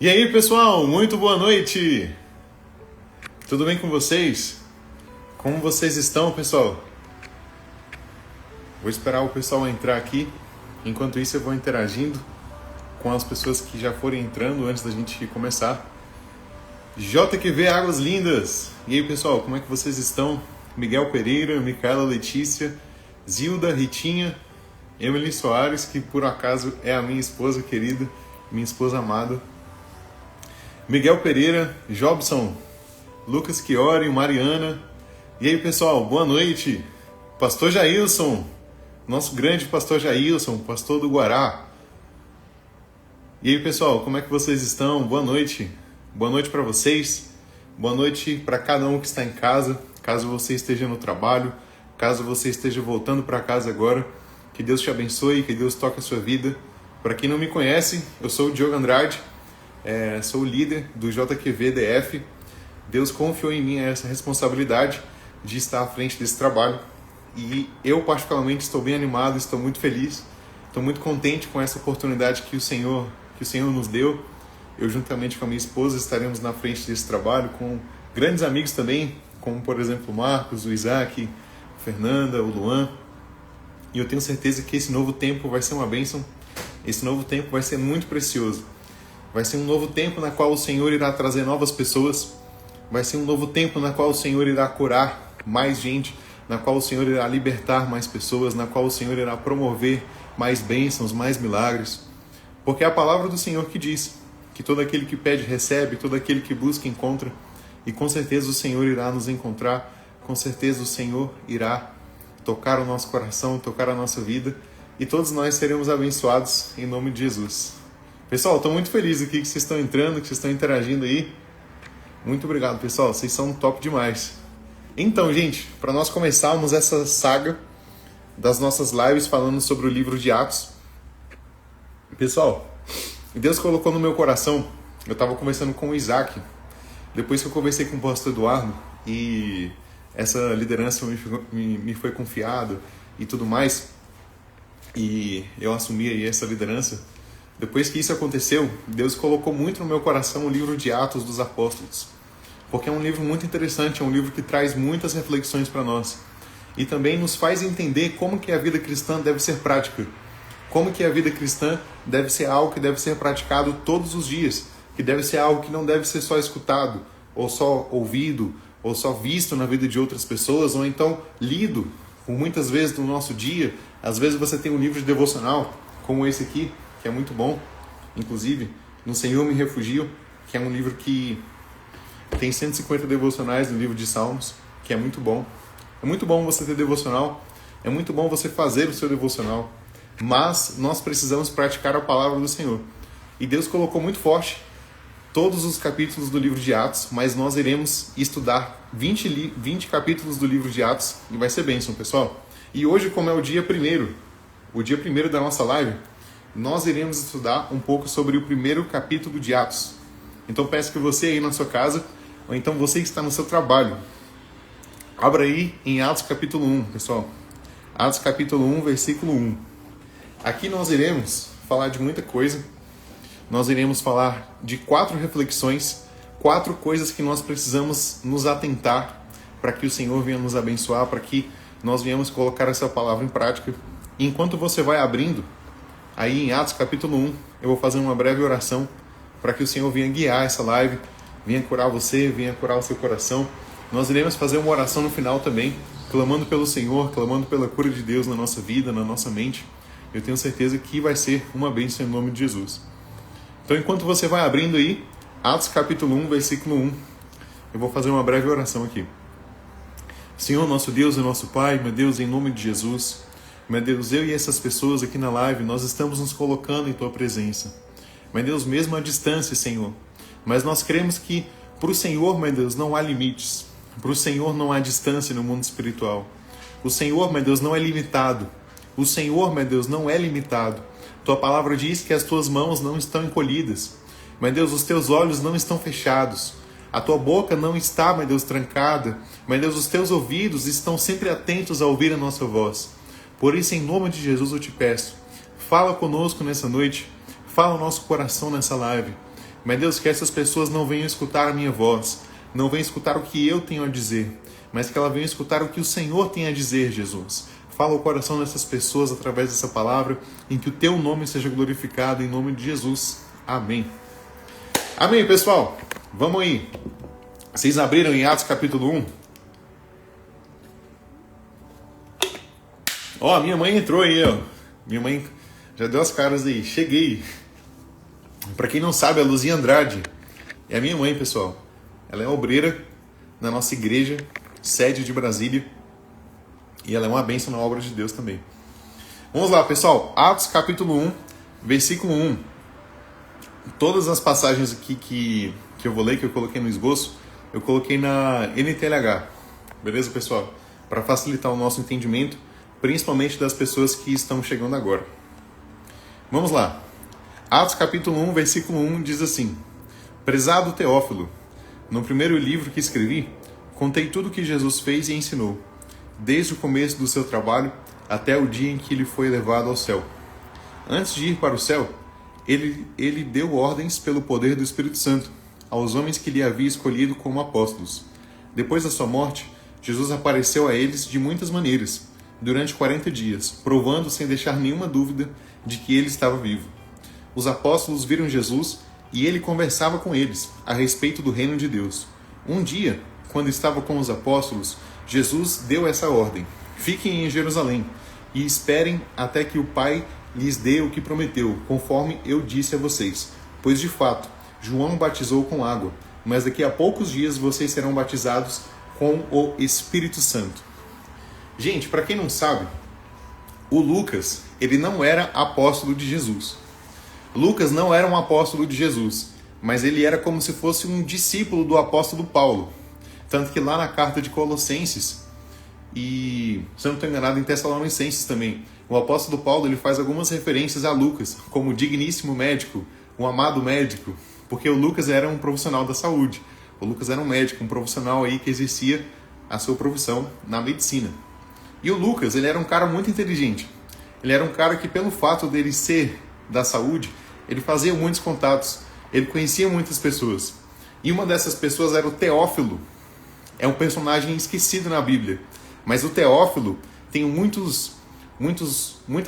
E aí, pessoal, muito boa noite! Tudo bem com vocês? Como vocês estão, pessoal? Vou esperar o pessoal entrar aqui. Enquanto isso, eu vou interagindo com as pessoas que já forem entrando antes da gente começar. JQV Águas Lindas! E aí, pessoal, como é que vocês estão? Miguel Pereira, Micaela Letícia, Zilda, Ritinha, Emily Soares, que por acaso é a minha esposa querida, minha esposa amada. Miguel Pereira, Jobson, Lucas Chiori, Mariana. E aí, pessoal, boa noite. Pastor Jailson, nosso grande pastor Jailson, pastor do Guará. E aí, pessoal, como é que vocês estão? Boa noite. Boa noite para vocês. Boa noite para cada um que está em casa, caso você esteja no trabalho, caso você esteja voltando para casa agora. Que Deus te abençoe, que Deus toque a sua vida. Para quem não me conhece, eu sou o Diogo Andrade, sou o líder do JQV DF. Deus confiou em mim essa responsabilidade de estar à frente desse trabalho. E eu, particularmente, estou bem animado, estou muito feliz, estou muito contente com essa oportunidade que o Senhor nos deu. Eu, juntamente com a minha esposa, estaremos na frente desse trabalho com grandes amigos também, como, por exemplo, o Marcos, o Isaac, a Fernanda, o Luan. E eu tenho certeza que esse novo tempo vai ser uma bênção. Esse novo tempo vai ser muito precioso. Vai ser um novo tempo na qual o Senhor irá trazer novas pessoas. Vai ser um novo tempo na qual o Senhor irá curar mais gente, na qual o Senhor irá libertar mais pessoas, na qual o Senhor irá promover mais bênçãos, mais milagres. Porque é a palavra do Senhor que diz que todo aquele que pede recebe, todo aquele que busca encontra. E com certeza o Senhor irá nos encontrar, com certeza o Senhor irá tocar o nosso coração, tocar a nossa vida, e todos nós seremos abençoados em nome de Jesus. Pessoal, estou muito feliz aqui que vocês estão entrando, que vocês estão interagindo aí. Muito obrigado, pessoal, vocês são top demais. Então, gente, para nós começarmos essa saga das nossas lives falando sobre o livro de Atos, pessoal, Deus colocou no meu coração, eu estava conversando com o Isaac, depois que eu conversei com o pastor Eduardo, e essa liderança me foi confiada e tudo mais, e eu assumi aí essa liderança. Depois que isso aconteceu, Deus colocou muito no meu coração o livro de Atos dos Apóstolos, porque é um livro muito interessante, é um livro que traz muitas reflexões para nós, e também nos faz entender como que a vida cristã deve ser prática, como que a vida cristã deve ser algo que deve ser praticado todos os dias, que deve ser algo que não deve ser só escutado, ou só ouvido, ou só visto na vida de outras pessoas, ou então lido por muitas vezes no nosso dia. Às vezes você tem um livro de devocional, como esse aqui, que é muito bom, inclusive, No Senhor Me Refugio, que é um livro que tem 150 devocionais no livro de Salmos, que é muito bom. É muito bom você ter devocional, é muito bom você fazer o seu devocional, mas nós precisamos praticar a palavra do Senhor. E Deus colocou muito forte todos os capítulos do livro de Atos, mas nós iremos estudar 20 capítulos do livro de Atos, e vai ser bênção, pessoal. E hoje, como é o dia primeiro da nossa live, nós iremos estudar um pouco sobre o primeiro capítulo de Atos. Então peço que você aí na sua casa, ou então você que está no seu trabalho, abra aí em Atos capítulo 1, pessoal. Atos capítulo 1, versículo 1. Aqui nós iremos falar de muita coisa. Nós iremos falar de 4 reflexões, 4 coisas que nós precisamos nos atentar para que o Senhor venha nos abençoar, para que nós venhamos colocar essa palavra em prática. E enquanto você vai abrindo, aí em Atos capítulo 1, eu vou fazer uma breve oração para que o Senhor venha guiar essa live, venha curar você, venha curar o seu coração. Nós iremos fazer uma oração no final também, clamando pelo Senhor, clamando pela cura de Deus na nossa vida, na nossa mente. Eu tenho certeza que vai ser uma bênção em nome de Jesus. Então, enquanto você vai abrindo aí, Atos capítulo 1, versículo 1, eu vou fazer uma breve oração aqui. Senhor, nosso Deus e nosso Pai, meu Deus, em nome de Jesus, meu Deus, eu e essas pessoas aqui na live, nós estamos nos colocando em Tua presença. Meu Deus, mesmo à distância, Senhor, mas nós cremos que para o Senhor, meu Deus, não há limites. Para o Senhor não há distância no mundo espiritual. O Senhor, meu Deus, não é limitado. O Senhor, meu Deus, não é limitado. Tua palavra diz que as tuas mãos não estão encolhidas. Meu Deus, os teus olhos não estão fechados. A tua boca não está, meu Deus, trancada. Meu Deus, os teus ouvidos estão sempre atentos a ouvir a nossa voz. Por isso, em nome de Jesus, eu te peço, fala conosco nessa noite. Fala o nosso coração nessa live. Mas Deus, que essas pessoas não venham escutar a minha voz, não venham escutar o que eu tenho a dizer, mas que elas venham escutar o que o Senhor tem a dizer, Jesus. Fala o coração dessas pessoas através dessa palavra, em que o teu nome seja glorificado, em nome de Jesus. Amém. Amém, pessoal. Vamos aí. Vocês abriram em Atos capítulo 1? Ó, minha mãe entrou aí, ó. Minha mãe já deu as caras aí. Cheguei. Pra quem não sabe, a Luzia Andrade é a minha mãe, pessoal. Ela é obreira na nossa igreja, sede de Brasília. E ela é uma bênção na obra de Deus também. Vamos lá, pessoal. Atos capítulo 1, versículo 1. Todas as passagens aqui que eu vou ler, que eu coloquei no esboço, eu coloquei na NTLH. Beleza, pessoal? Para facilitar o nosso entendimento, principalmente das pessoas que estão chegando agora. Vamos lá. Atos capítulo 1, versículo 1 diz assim: Prezado Teófilo, no primeiro livro que escrevi, contei tudo o que Jesus fez e ensinou, desde o começo do seu trabalho até o dia em que ele foi levado ao céu. Antes de ir para o céu, ele deu ordens pelo poder do Espírito Santo aos homens que lhe havia escolhido como apóstolos. Depois da sua morte, Jesus apareceu a eles de muitas maneiras, durante 40 dias, provando sem deixar nenhuma dúvida de que ele estava vivo. Os apóstolos viram Jesus e ele conversava com eles a respeito do reino de Deus. Um dia, quando estava com os apóstolos, Jesus deu essa ordem: fiquem em Jerusalém e esperem até que o Pai lhes dê o que prometeu, conforme eu disse a vocês. Pois, de fato, João batizou com água, mas daqui a poucos dias vocês serão batizados com o Espírito Santo. Gente, para quem não sabe, o Lucas, ele não era apóstolo de Jesus. Lucas não era um apóstolo de Jesus, mas ele era como se fosse um discípulo do apóstolo Paulo. Tanto que lá na carta de Colossenses, e se eu não estou enganado em Tessalonicenses também, o apóstolo Paulo ele faz algumas referências a Lucas, como o digníssimo médico, o amado médico, porque o Lucas era um profissional da saúde. O Lucas era um médico, um profissional aí que exercia a sua profissão na medicina. E o Lucas, ele era um cara muito inteligente. Ele era um cara que, pelo fato dele ser da saúde, ele fazia muitos contatos, ele conhecia muitas pessoas. E uma dessas pessoas era o Teófilo. É um personagem esquecido na Bíblia. Mas o Teófilo tem muitas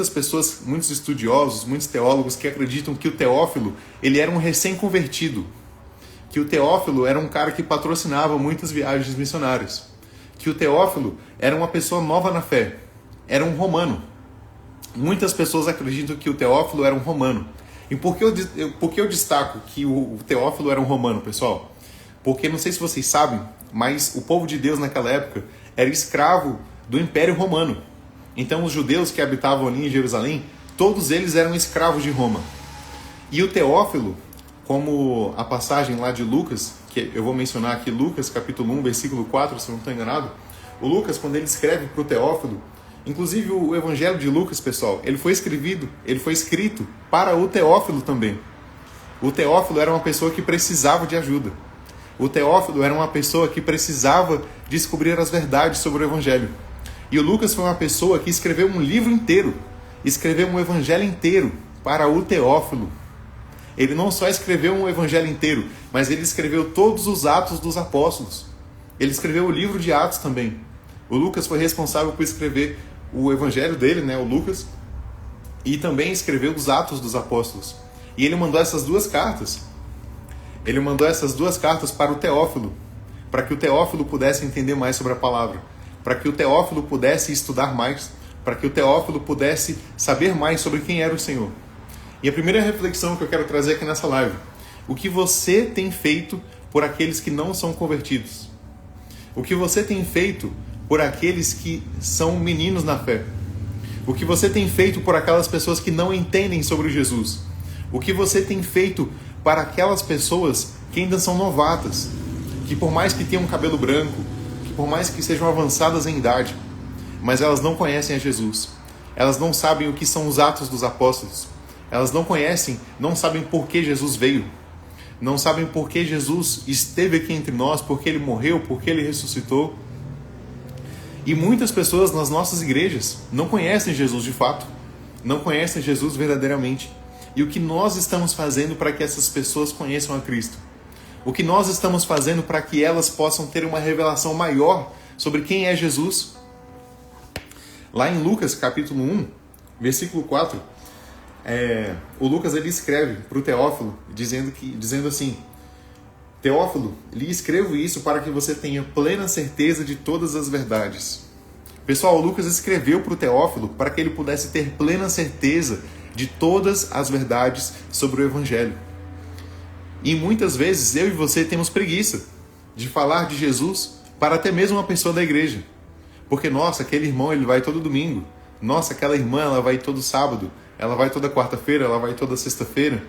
pessoas, muitos estudiosos, muitos teólogos que acreditam que o Teófilo ele era um recém-convertido. Que o Teófilo era um cara que patrocinava muitas viagens missionárias. Que o Teófilo era uma pessoa nova na fé. Era um romano. Muitas pessoas acreditam que o Teófilo era um romano. E por que eu destaco que o Teófilo era um romano, pessoal? Porque, não sei se vocês sabem, mas o povo de Deus naquela época era escravo do Império Romano. Então os judeus que habitavam ali em Jerusalém, todos eles eram escravos de Roma. E o Teófilo, como a passagem lá de Lucas, que eu vou mencionar aqui, Lucas capítulo 1, versículo 4, se eu não estou enganado, o Lucas, quando ele escreve para o Teófilo, inclusive o Evangelho de Lucas, pessoal, ele foi escrito para o Teófilo também. O Teófilo era uma pessoa que precisava de ajuda. O Teófilo era uma pessoa que precisava descobrir as verdades sobre o Evangelho. E o Lucas foi uma pessoa que escreveu um livro inteiro, escreveu um Evangelho inteiro para o Teófilo. Ele não só escreveu um Evangelho inteiro, mas ele escreveu todos os Atos dos Apóstolos. Ele escreveu o livro de Atos também. O Lucas foi responsável por escrever o Evangelho dele, né, o Lucas, e também escreveu os Atos dos Apóstolos. E ele mandou essas duas cartas. Ele mandou essas duas cartas para o Teófilo, para que o Teófilo pudesse entender mais sobre a palavra, para que o Teófilo pudesse estudar mais, para que o Teófilo pudesse saber mais sobre quem era o Senhor. E a primeira reflexão que eu quero trazer aqui nessa live: o que você tem feito por aqueles que não são convertidos? O que você tem feito por aqueles que são meninos na fé? O que você tem feito por aquelas pessoas que não entendem sobre Jesus? O que você tem feito para aquelas pessoas que ainda são novatas, que por mais que tenham cabelo branco, que por mais que sejam avançadas em idade, mas elas não conhecem a Jesus. Elas não sabem o que são os Atos dos Apóstolos. Elas não conhecem, não sabem por que Jesus veio. Não sabem por que Jesus esteve aqui entre nós, por que Ele morreu, por que Ele ressuscitou. E muitas pessoas nas nossas igrejas não conhecem Jesus de fato. Não conhecem Jesus verdadeiramente. e o que nós estamos fazendo para que essas pessoas conheçam a Cristo. O que nós estamos fazendo para que elas possam ter uma revelação maior sobre quem é Jesus. Lá em Lucas capítulo 1, versículo 4, o Lucas ele escreve para o Teófilo, dizendo assim: Teófilo, lhe escrevo isso para que você tenha plena certeza de todas as verdades. Pessoal, o Lucas escreveu para o Teófilo para que ele pudesse ter plena certeza de todas as verdades sobre o Evangelho. E muitas vezes eu e você temos preguiça de falar de Jesus para até mesmo uma pessoa da igreja. Porque, nossa, aquele irmão ele vai todo domingo. Nossa, aquela irmã ela vai todo sábado. Ela vai toda quarta-feira, ela vai toda sexta-feira.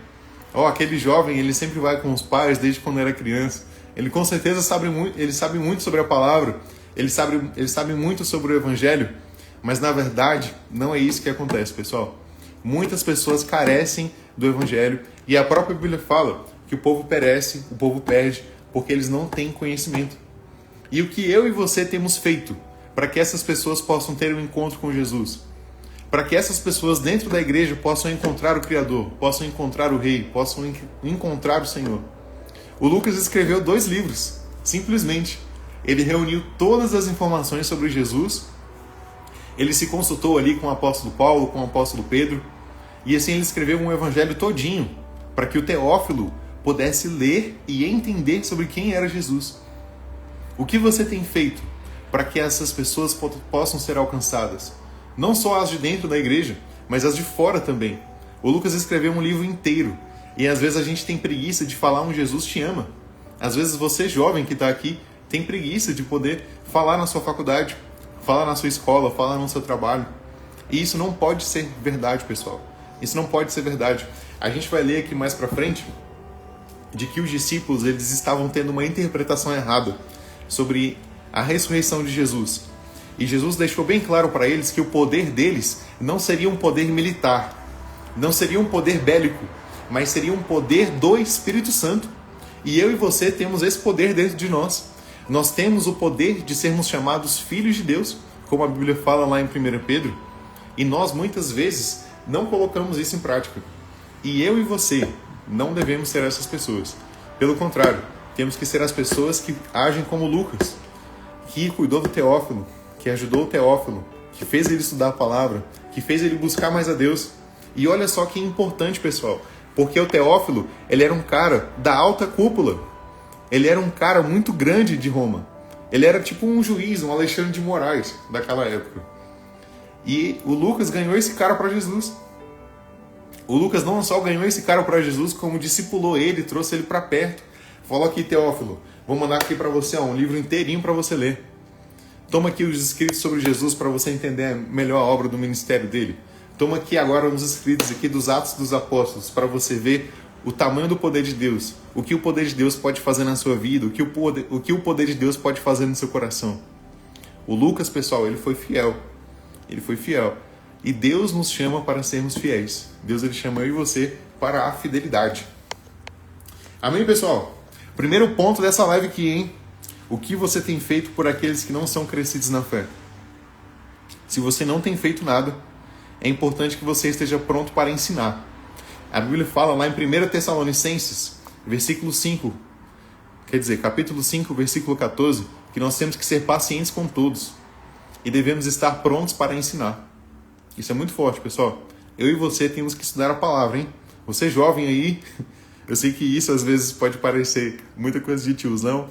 Aquele jovem ele sempre vai com os pais desde quando era criança. Ele com certeza sabe muito sobre a palavra. Ele sabe muito sobre o Evangelho. Mas na verdade não é isso que acontece, pessoal. Muitas pessoas carecem do Evangelho. E a própria Bíblia fala que o povo perece, o povo perde, porque eles não têm conhecimento. E o que eu e você temos feito para que essas pessoas possam ter um encontro com Jesus? Para que essas pessoas dentro da igreja possam encontrar o Criador, possam encontrar o Rei, possam encontrar o Senhor. O Lucas escreveu 2 livros, simplesmente. Ele reuniu todas as informações sobre Jesus, ele se consultou ali com o apóstolo Paulo, com o apóstolo Pedro, e assim ele escreveu um evangelho todinho, para que o Teófilo pudesse ler e entender sobre quem era Jesus. O que você tem feito para que essas pessoas possam ser alcançadas? Não só as de dentro da igreja, mas as de fora também. O Lucas escreveu um livro inteiro, e às vezes a gente tem preguiça de falar um Jesus te ama. Às vezes você, jovem que está aqui, tem preguiça de poder falar na sua faculdade, falar na sua escola, falar no seu trabalho. E isso não pode ser verdade, pessoal. Isso não pode ser verdade. A gente vai ler aqui mais para frente de que os discípulos eles estavam tendo uma interpretação errada sobre a ressurreição de Jesus. E Jesus deixou bem claro para eles que o poder deles não seria um poder militar, não seria um poder bélico, mas seria um poder do Espírito Santo. E eu e você temos esse poder dentro de nós. Nós temos o poder de sermos chamados filhos de Deus, como a Bíblia fala lá em 1 Pedro, e nós muitas vezes não colocamos isso em prática. E eu e você não devemos ser essas pessoas. Pelo contrário, temos que ser as pessoas que agem como Lucas, que cuidou do Teófilo, que ajudou o Teófilo, que fez ele estudar a palavra, que fez ele buscar mais a Deus. E olha só que importante, pessoal, porque o Teófilo, ele era um cara da alta cúpula. Ele era um cara muito grande de Roma. Ele era tipo um juiz, um Alexandre de Moraes daquela época. E o Lucas ganhou esse cara para Jesus. O Lucas não só ganhou esse cara para Jesus, como discipulou ele, trouxe ele para perto. Falou aqui, Teófilo, vou mandar aqui para você um livro inteirinho para você ler. Toma aqui os escritos sobre Jesus para você entender melhor a obra do ministério dele. Toma aqui agora uns escritos aqui dos Atos dos Apóstolos para você ver o tamanho do poder de Deus, o que o poder de Deus pode fazer na sua vida, o que o poder de Deus pode fazer no seu coração. O Lucas, pessoal, ele foi fiel. Ele foi fiel. E Deus nos chama para sermos fiéis. Deus ele chama eu e você para a fidelidade. Amém, pessoal? Primeiro ponto dessa live aqui, hein? O que você tem feito por aqueles que não são crescidos na fé? Se você não tem feito nada, é importante que você esteja pronto para ensinar. A Bíblia fala lá em 1 Tessalonicenses, capítulo 5, versículo 14, que nós temos que ser pacientes com todos e devemos estar prontos para ensinar. Isso é muito forte, pessoal. Eu e você temos que estudar a palavra, hein? Você jovem aí, eu sei que isso às vezes pode parecer muita coisa de tiozão,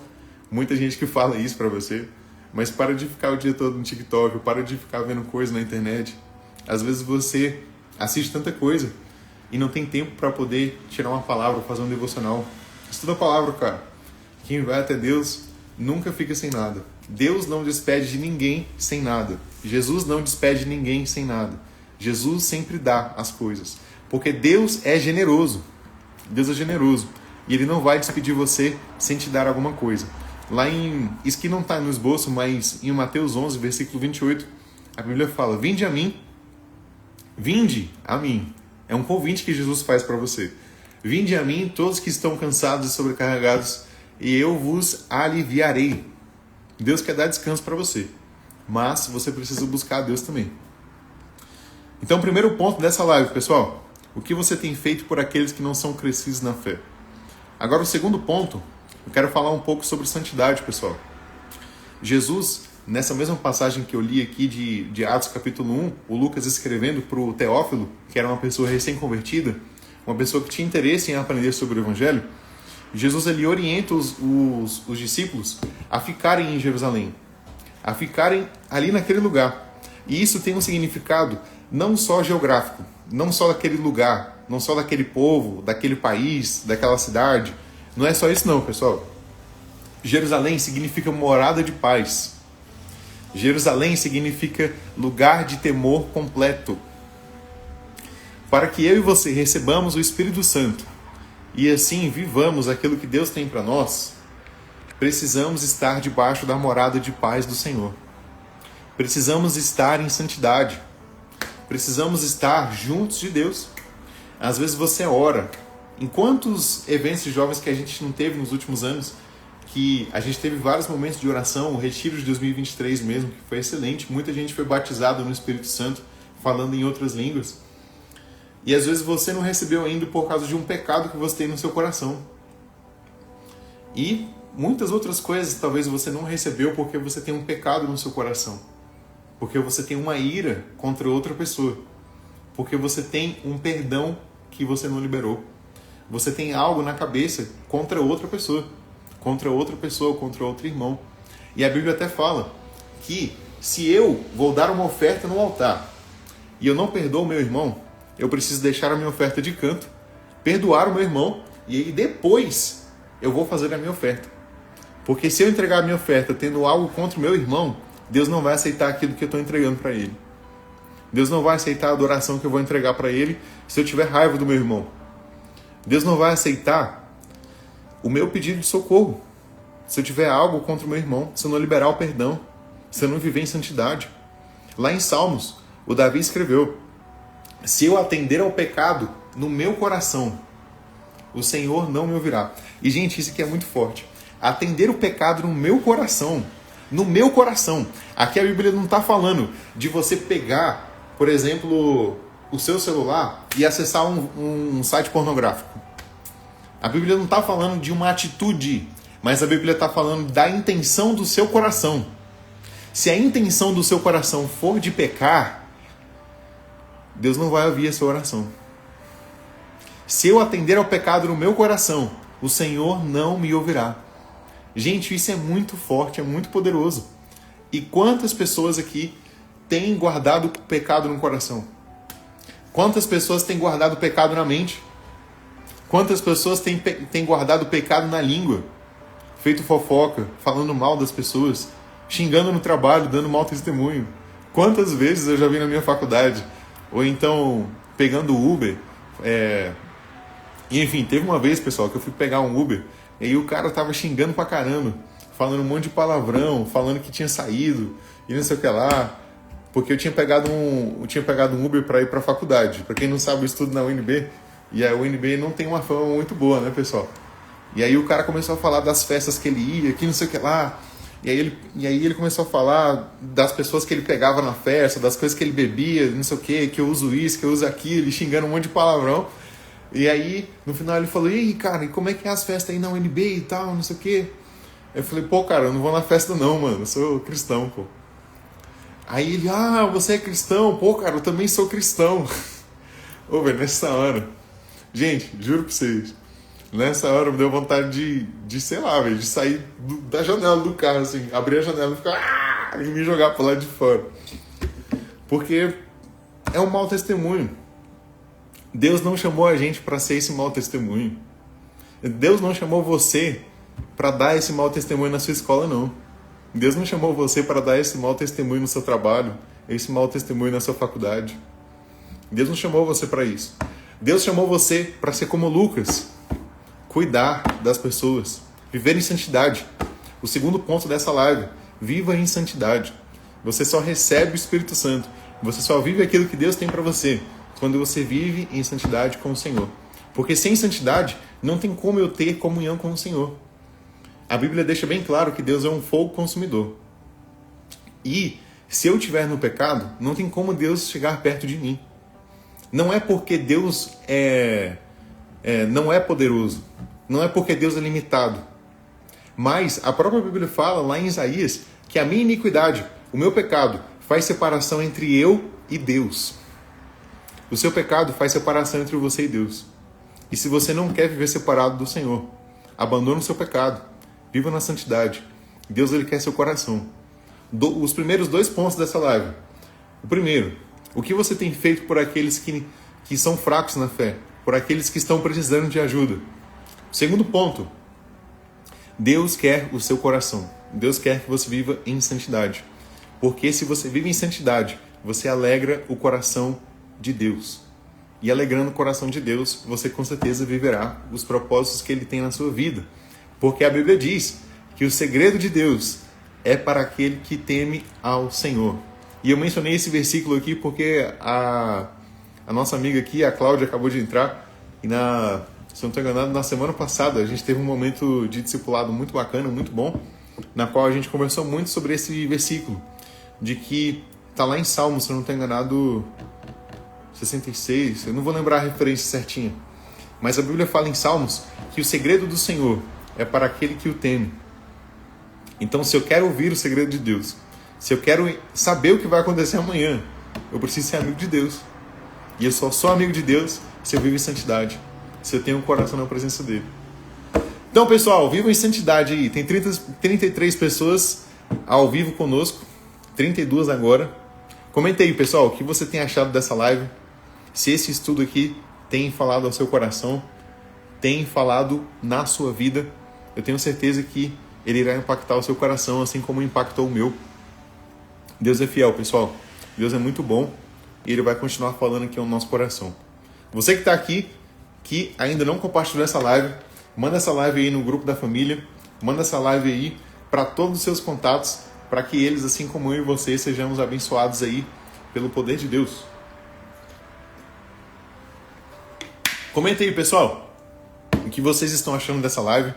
muita gente que fala isso pra você, mas para de ficar o dia todo no TikTok, para de ficar vendo coisa na internet. Às vezes você assiste tanta coisa e não tem tempo para poder tirar uma palavra, fazer um devocional. Estuda a palavra, cara. Quem vai até Deus nunca fica sem nada. Deus não despede de ninguém sem nada. Jesus não despede ninguém sem nada. Jesus sempre dá as coisas. Porque Deus é generoso. Deus é generoso. E Ele não vai despedir você sem te dar alguma coisa. Lá em... Isso que não está no esboço, mas em Mateus 11, versículo 28, a Bíblia fala: Vinde a mim. Vinde a mim. É um convite que Jesus faz para você. Vinde a mim todos que estão cansados e sobrecarregados, e eu vos aliviarei. Deus quer dar descanso para você, mas você precisa buscar a Deus também. Então, o primeiro ponto dessa live, pessoal, O que você tem feito por aqueles que não são crescidos na fé? Agora, o segundo ponto, eu quero falar um pouco sobre santidade, pessoal. Jesus, nessa mesma passagem que eu li aqui de Atos capítulo 1, o Lucas escrevendo para o Teófilo, que era uma pessoa recém-convertida, uma pessoa que tinha interesse em aprender sobre o Evangelho, Jesus ele orienta os discípulos a ficarem em Jerusalém, a ficarem ali naquele lugar. E isso tem um significado não só geográfico, não só daquele lugar, não só daquele povo, daquele país, daquela cidade. Não é só isso não, pessoal. Jerusalém significa morada de paz. Jerusalém significa lugar de temor completo. Para que eu e você recebamos o Espírito Santo e assim vivamos aquilo que Deus tem para nós, precisamos estar debaixo da morada de paz do Senhor. Precisamos estar em santidade. Precisamos estar juntos de Deus. Às vezes você ora. Em quantos eventos de jovens que a gente não teve nos últimos anos, que a gente teve vários momentos de oração, o retiro de 2023 mesmo, que foi excelente. Muita gente foi batizada no Espírito Santo, falando em outras línguas. E às vezes você não recebeu ainda por causa de um pecado que você tem no seu coração. E muitas outras coisas talvez você não recebeu porque você tem um pecado no seu coração. Porque você tem uma ira contra outra pessoa. Porque você tem um perdão que você não liberou. Você tem algo na cabeça contra outra pessoa. Contra outro irmão. E a Bíblia até fala que se eu vou dar uma oferta no altar e eu não perdoo o meu irmão, eu preciso deixar a minha oferta de canto, perdoar o meu irmão e aí depois eu vou fazer a minha oferta. Porque se eu entregar a minha oferta tendo algo contra o meu irmão, Deus não vai aceitar aquilo que eu estou entregando para Ele. Deus não vai aceitar a adoração que eu vou entregar para Ele se eu tiver raiva do meu irmão. Deus não vai aceitar o meu pedido de socorro se eu tiver algo contra o meu irmão, se eu não liberar o perdão, se eu não viver em santidade. Lá em Salmos, o Davi escreveu: se eu atender ao pecado no meu coração, o Senhor não me ouvirá. E gente, isso aqui é muito forte. Atender o pecado no meu coração. No meu coração. Aqui a Bíblia não está falando de você pegar, por exemplo, o seu celular e acessar um site pornográfico. A Bíblia não está falando de uma atitude, mas a Bíblia está falando da intenção do seu coração. Se a intenção do seu coração for de pecar, Deus não vai ouvir a sua oração. Se eu atender ao pecado no meu coração, o Senhor não me ouvirá. Gente, isso é muito forte, é muito poderoso. E quantas pessoas aqui têm guardado o pecado no coração? Quantas pessoas têm guardado o pecado na mente? Quantas pessoas têm guardado o pecado na língua? Feito fofoca, falando mal das pessoas, xingando no trabalho, dando mau testemunho. Quantas vezes eu já vi na minha faculdade? Ou então, pegando Uber. Enfim, teve uma vez, pessoal, que eu fui pegar um Uber e aí o cara tava xingando pra caramba, falando um monte de palavrão, falando que tinha saído e não sei o que lá, porque eu tinha pegado um Uber pra ir pra faculdade. Pra quem não sabe, eu estudo na UNB, e a UNB não tem uma fama muito boa, né, pessoal? E aí o cara começou a falar das festas que ele ia, que não sei o que lá, e aí ele começou a falar das pessoas que ele pegava na festa, das coisas que ele bebia, não sei o que eu uso isso, que eu uso aquilo, ele xingando um monte de palavrão. E aí, no final ele falou: e aí, cara, e como é que é as festas aí na UNB e tal, não sei o quê? Eu falei: pô, cara, eu não vou na festa não, mano, eu sou cristão, pô. Aí ele: ah, você é cristão? Pô, cara, eu também sou cristão. Ô, velho, nessa hora, gente, juro pra vocês, nessa hora me deu vontade de sei lá, velho, de sair da janela do carro, assim, abrir a janela e ficar, e me jogar pro lado de fora. Porque é um mau testemunho. Deus não chamou a gente para ser esse mau testemunho. Deus não chamou você para dar esse mau testemunho na sua escola, não. Deus não chamou você para dar esse mau testemunho no seu trabalho, esse mau testemunho na sua faculdade. Deus não chamou você para isso. Deus chamou você para ser como Lucas, cuidar das pessoas, viver em santidade. O segundo ponto dessa live: viva em santidade. Você só recebe o Espírito Santo, você só vive aquilo que Deus tem para você quando você vive em santidade com o Senhor. Porque sem santidade não tem como eu ter comunhão com o Senhor. A Bíblia deixa bem claro que Deus é um fogo consumidor. E se eu estiver no pecado, não tem como Deus chegar perto de mim. Não é porque Deus não é poderoso, não é porque Deus é limitado, mas a própria Bíblia fala lá em Isaías que a minha iniquidade, o meu pecado, faz separação entre eu e Deus. O seu pecado faz separação entre você e Deus. E se você não quer viver separado do Senhor, abandone o seu pecado, viva na santidade. Deus, Ele quer seu coração. Os primeiros 2 pontos dessa live. O primeiro, o que você tem feito por aqueles que são fracos na fé, por aqueles que estão precisando de ajuda. O segundo ponto, Deus quer o seu coração. Deus quer que você viva em santidade. Porque se você vive em santidade, você alegra o coração de Deus. E alegrando o coração de Deus, você com certeza viverá os propósitos que Ele tem na sua vida. Porque a Bíblia diz que o segredo de Deus é para aquele que teme ao Senhor. E eu mencionei esse versículo aqui porque a nossa amiga aqui, a Cláudia, acabou de entrar. E se eu não estou enganado, na semana passada a gente teve um momento de discipulado muito bacana, muito bom, na qual a gente conversou muito sobre esse versículo, de que está lá em Salmos, se eu não estou enganado, 66, eu não vou lembrar a referência certinha, mas a Bíblia fala em Salmos que o segredo do Senhor é para aquele que o teme. Então, se eu quero ouvir o segredo de Deus, se eu quero saber o que vai acontecer amanhã, eu preciso ser amigo de Deus. E eu só sou amigo de Deus se eu vivo em santidade, se eu tenho um coração na presença dele. Então, pessoal, vivam em santidade aí. Tem 33 pessoas ao vivo conosco, 32 agora. Comenta aí, pessoal, o que você tem achado dessa live. Se esse estudo aqui tem falado ao seu coração, tem falado na sua vida, eu tenho certeza que ele irá impactar o seu coração, assim como impactou o meu. Deus é fiel, pessoal. Deus é muito bom e Ele vai continuar falando aqui no nosso coração. Você que está aqui, que ainda não compartilhou essa live, manda essa live aí no grupo da família, manda essa live aí para todos os seus contatos, para que eles, assim como eu e você, sejamos abençoados aí pelo poder de Deus. Comenta aí, pessoal, o que vocês estão achando dessa live.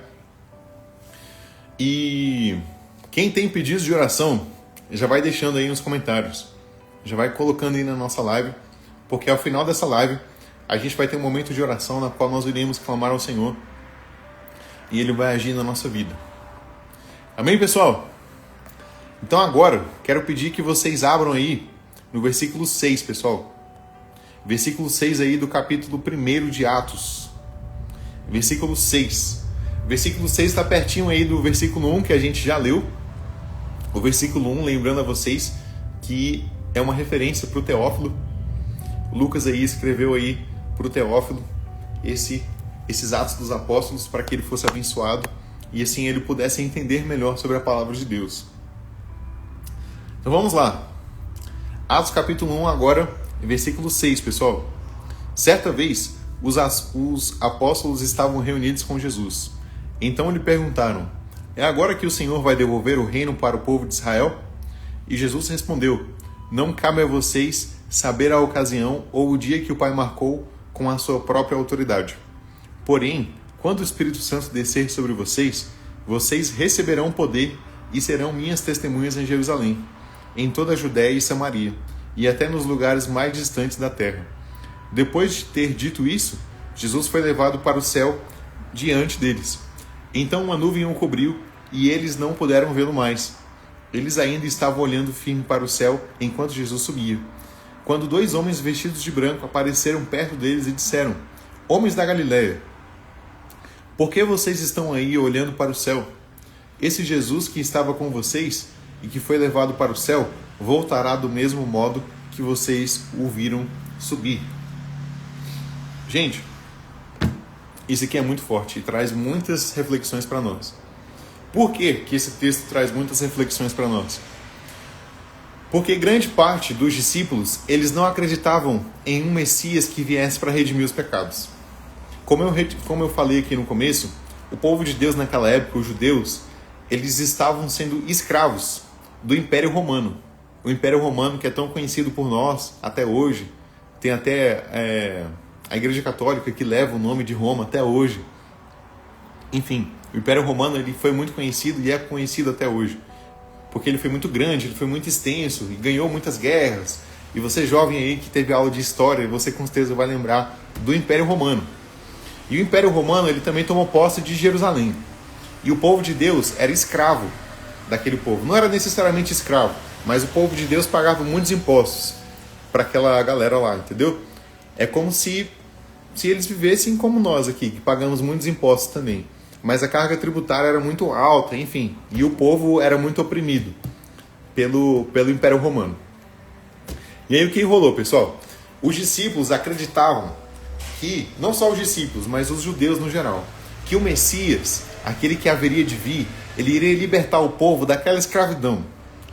E quem tem pedidos de oração, já vai deixando aí nos comentários. Já vai colocando aí na nossa live, porque ao final dessa live, a gente vai ter um momento de oração na qual nós iremos clamar ao Senhor e Ele vai agir na nossa vida. Amém, pessoal? Então agora, quero pedir que vocês abram aí no versículo 6, pessoal. Versículo 6 aí do capítulo 1 de Atos. Versículo 6. Versículo 6 está pertinho aí do versículo 1 que a gente já leu. O versículo 1, lembrando a vocês que é uma referência para o Teófilo. O Lucas aí escreveu aí para o Teófilo esses Atos dos Apóstolos para que ele fosse abençoado e assim ele pudesse entender melhor sobre a palavra de Deus. Então vamos lá. Atos capítulo 1 agora, versículo 6, pessoal. Certa vez, os apóstolos estavam reunidos com Jesus. Então lhe perguntaram: é agora que o Senhor vai devolver o reino para o povo de Israel? E Jesus respondeu: não cabe a vocês saber a ocasião ou o dia que o Pai marcou com a sua própria autoridade. Porém, quando o Espírito Santo descer sobre vocês, vocês receberão poder e serão minhas testemunhas em Jerusalém, em toda a Judéia e Samaria, e até nos lugares mais distantes da terra. Depois de ter dito isso, Jesus foi levado para o céu diante deles. Então uma nuvem o cobriu e eles não puderam vê-lo mais. Eles ainda estavam olhando firme para o céu enquanto Jesus subia. Quando 2 homens vestidos de branco apareceram perto deles e disseram: homens da Galileia, por que vocês estão aí olhando para o céu? Esse Jesus que estava com vocês e que foi levado para o céu voltará do mesmo modo que vocês o viram subir. Gente, isso aqui é muito forte e traz muitas reflexões para nós. Por que esse texto traz muitas reflexões para nós? Porque grande parte dos discípulos, eles não acreditavam em um Messias que viesse para redimir os pecados. Como eu falei aqui no começo, o povo de Deus naquela época, os judeus, eles estavam sendo escravos do Império Romano. O Império Romano que é tão conhecido por nós até hoje, tem até a Igreja Católica que leva o nome de Roma até hoje. Enfim, o Império Romano ele foi muito conhecido e é conhecido até hoje, porque ele foi muito grande, ele foi muito extenso e ganhou muitas guerras E você jovem aí que teve aula de história, você com certeza vai lembrar do Império Romano. E o Império Romano, ele também tomou posse de Jerusalém. E o povo de Deus era escravo daquele povo. Não era necessariamente escravo, mas o povo de Deus pagava muitos impostos para aquela galera lá, entendeu? É como se eles vivessem como nós aqui, que pagamos muitos impostos também. Mas a carga tributária era muito alta, enfim. E o povo era muito oprimido pelo Império Romano. E aí o que rolou, pessoal? Os discípulos acreditavam que, não só os discípulos, mas os judeus no geral, que o Messias, aquele que haveria de vir, ele iria libertar o povo daquela escravidão,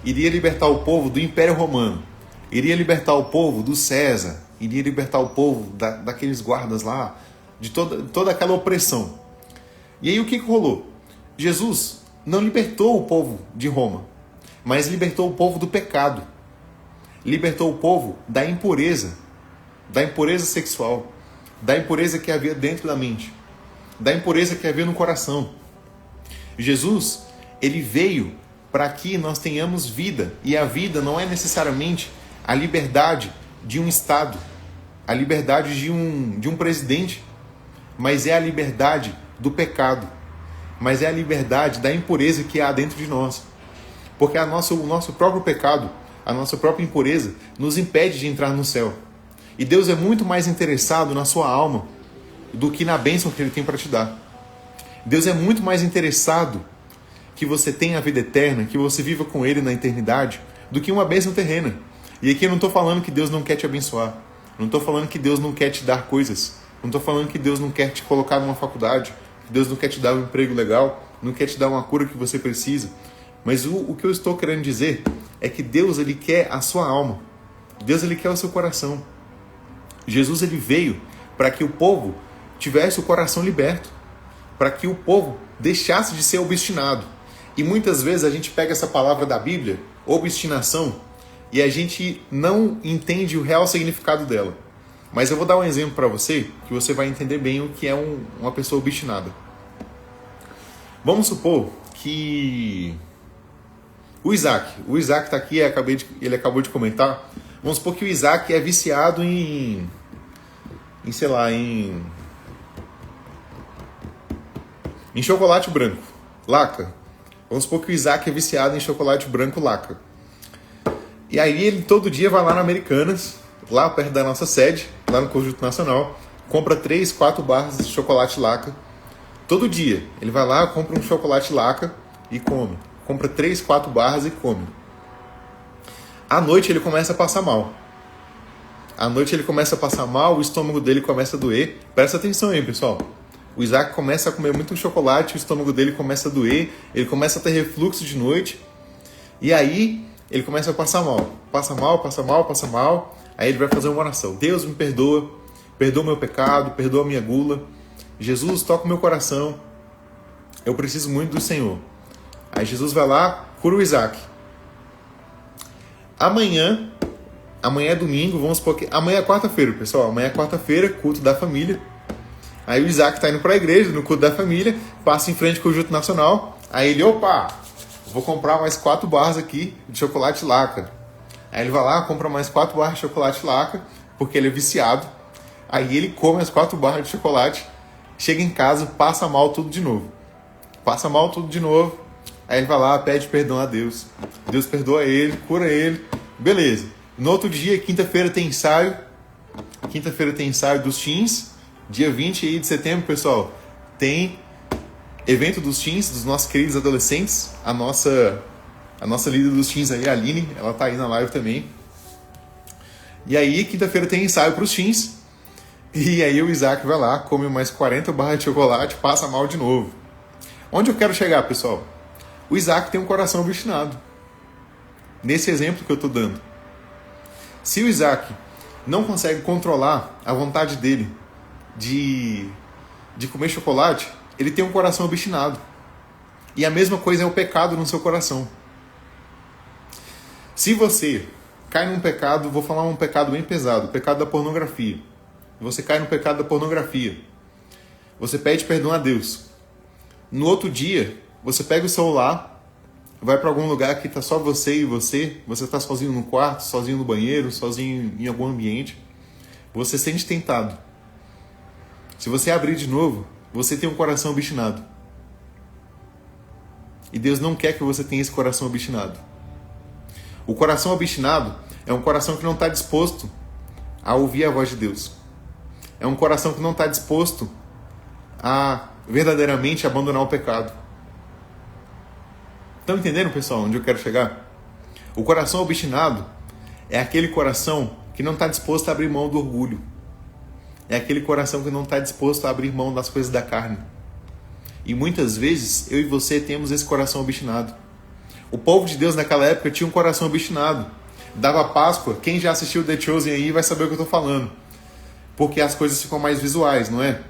iria libertar o povo do Império Romano, iria libertar o povo do César, iria libertar o povo daqueles guardas lá, de toda aquela opressão. E aí o que rolou? Jesus não libertou o povo de Roma, mas libertou o povo do pecado, libertou o povo da impureza sexual, da impureza que havia dentro da mente, da impureza que havia no coração. Jesus, ele veio para que nós tenhamos vida, e a vida não é necessariamente a liberdade de um Estado, a liberdade de um presidente, mas é a liberdade do pecado, mas é a liberdade da impureza que há dentro de nós, porque o nosso próprio pecado, a nossa própria impureza, nos impede de entrar no céu. E Deus é muito mais interessado na sua alma do que na bênção que Ele tem para te dar. Deus é muito mais interessado que você tenha a vida eterna, que você viva com Ele na eternidade, do que uma bênção terrena. E aqui eu não estou falando que Deus não quer te abençoar. Não estou falando que Deus não quer te dar coisas. Não estou falando que Deus não quer te colocar numa faculdade, que Deus não quer te dar um emprego legal, não quer te dar uma cura que você precisa. Mas o que eu estou querendo dizer é que Deus, Ele quer a sua alma. Deus, Ele quer o seu coração. Jesus, Ele veio para que o povo tivesse o coração liberto, para que o povo deixasse de ser obstinado. E muitas vezes a gente pega essa palavra da Bíblia, obstinação, e a gente não entende o real significado dela. Mas eu vou dar um exemplo para você, que você vai entender bem o que é uma pessoa obstinada. Vamos supor que o Isaac está aqui, ele acabou de comentar. Vamos supor que o Isaac é viciado em chocolate branco, Laca. Vamos supor que o Isaac é viciado em chocolate branco Laca. E aí ele todo dia vai lá na Americanas, lá perto da nossa sede, lá no Conjunto Nacional, compra 3, 4 barras de chocolate Laca. Todo dia ele vai lá, compra um chocolate Laca e come. Compra 3, 4 barras e come. À noite ele começa a passar mal. O estômago dele começa a doer. Presta atenção aí, pessoal. O Isaac começa a comer muito chocolate, o estômago dele começa a doer, ele começa a ter refluxo de noite, e aí ele começa a passar mal. Passa mal. Aí ele vai fazer uma oração. Deus me perdoa meu pecado, perdoa a minha gula. Jesus, toca o meu coração. Eu preciso muito do Senhor. Aí Jesus vai lá, cura o Isaac. Amanhã é domingo, vamos supor que... Amanhã é quarta-feira, pessoal. Amanhã é quarta-feira, culto da família. Aí o Isaac tá indo pra igreja, no culto da família, passa em frente ao Conjunto Nacional. Aí ele, vou comprar mais 4 barras aqui de chocolate Laca. Aí ele vai lá, compra mais 4 barras de chocolate Laca, porque ele é viciado. Aí ele come as 4 barras de chocolate, chega em casa, passa mal tudo de novo. Aí ele vai lá, pede perdão a Deus. Deus perdoa ele, cura ele. Beleza. No outro dia, quinta-feira tem ensaio dos teens. Dia 20 aí de setembro, pessoal, tem evento dos teens, dos nossos queridos adolescentes. A nossa líder dos teens aí, a Aline, ela tá aí na live também. E aí, quinta-feira tem ensaio para os teens. E aí o Isaac vai lá, come mais 40 barras de chocolate, passa mal de novo. Onde eu quero chegar, pessoal? O Isaac tem um coração obstinado. Nesse exemplo que eu tô dando. Se o Isaac não consegue controlar a vontade dele de comer chocolate, ele tem um coração obstinado. E a mesma coisa é o pecado no seu coração. Se você cai num pecado, vou falar um pecado bem pesado, o pecado da pornografia. Você cai no pecado da pornografia. Você pede perdão a Deus. No outro dia, você pega o celular, vai para algum lugar que tá só você e você tá sozinho no quarto, sozinho no banheiro, sozinho em algum ambiente, você se sente tentado. Se você abrir de novo, você tem um coração obstinado. E Deus não quer que você tenha esse coração obstinado. O coração obstinado é um coração que não está disposto a ouvir a voz de Deus. É um coração que não está disposto a verdadeiramente abandonar o pecado. Estão entendendo, pessoal, onde eu quero chegar? O coração obstinado é aquele coração que não está disposto a abrir mão do orgulho. É aquele coração que não está disposto a abrir mão das coisas da carne. E muitas vezes, eu e você temos esse coração obstinado. O povo de Deus naquela época tinha um coração obstinado. Dava Páscoa, quem já assistiu The Chosen aí vai saber o que eu estou falando. Porque as coisas ficam mais visuais, não é?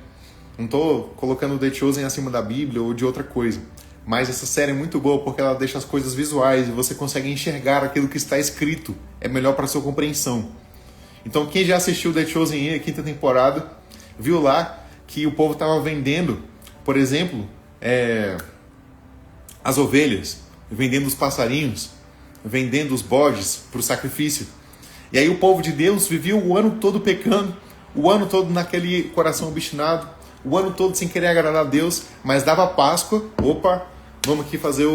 Não estou colocando The Chosen acima da Bíblia ou de outra coisa. Mas essa série é muito boa porque ela deixa as coisas visuais e você consegue enxergar aquilo que está escrito. É melhor para a sua compreensão. Então quem já assistiu The Chosen aí, a 5ª temporada, viu lá que o povo estava vendendo, por exemplo, as ovelhas, vendendo os passarinhos, vendendo os bodes para o sacrifício. E aí o povo de Deus vivia o ano todo pecando, o ano todo naquele coração obstinado, o ano todo sem querer agradar a Deus, mas dava Páscoa, vamos aqui fazer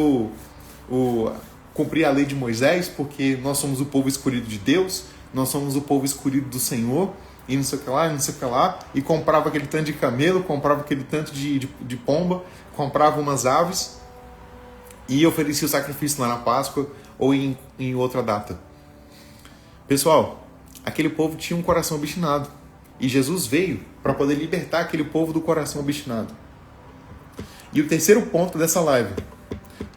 cumprir a lei de Moisés, porque nós somos o povo escolhido de Deus, nós somos o povo escolhido do Senhor, e não sei o que lá, e não sei o que lá, e comprava aquele tanto de camelo, comprava aquele tanto de pomba, comprava umas aves, e oferecia o sacrifício lá na Páscoa, ou em outra data. Pessoal, aquele povo tinha um coração obstinado, e Jesus veio para poder libertar aquele povo do coração obstinado. E o terceiro ponto dessa live,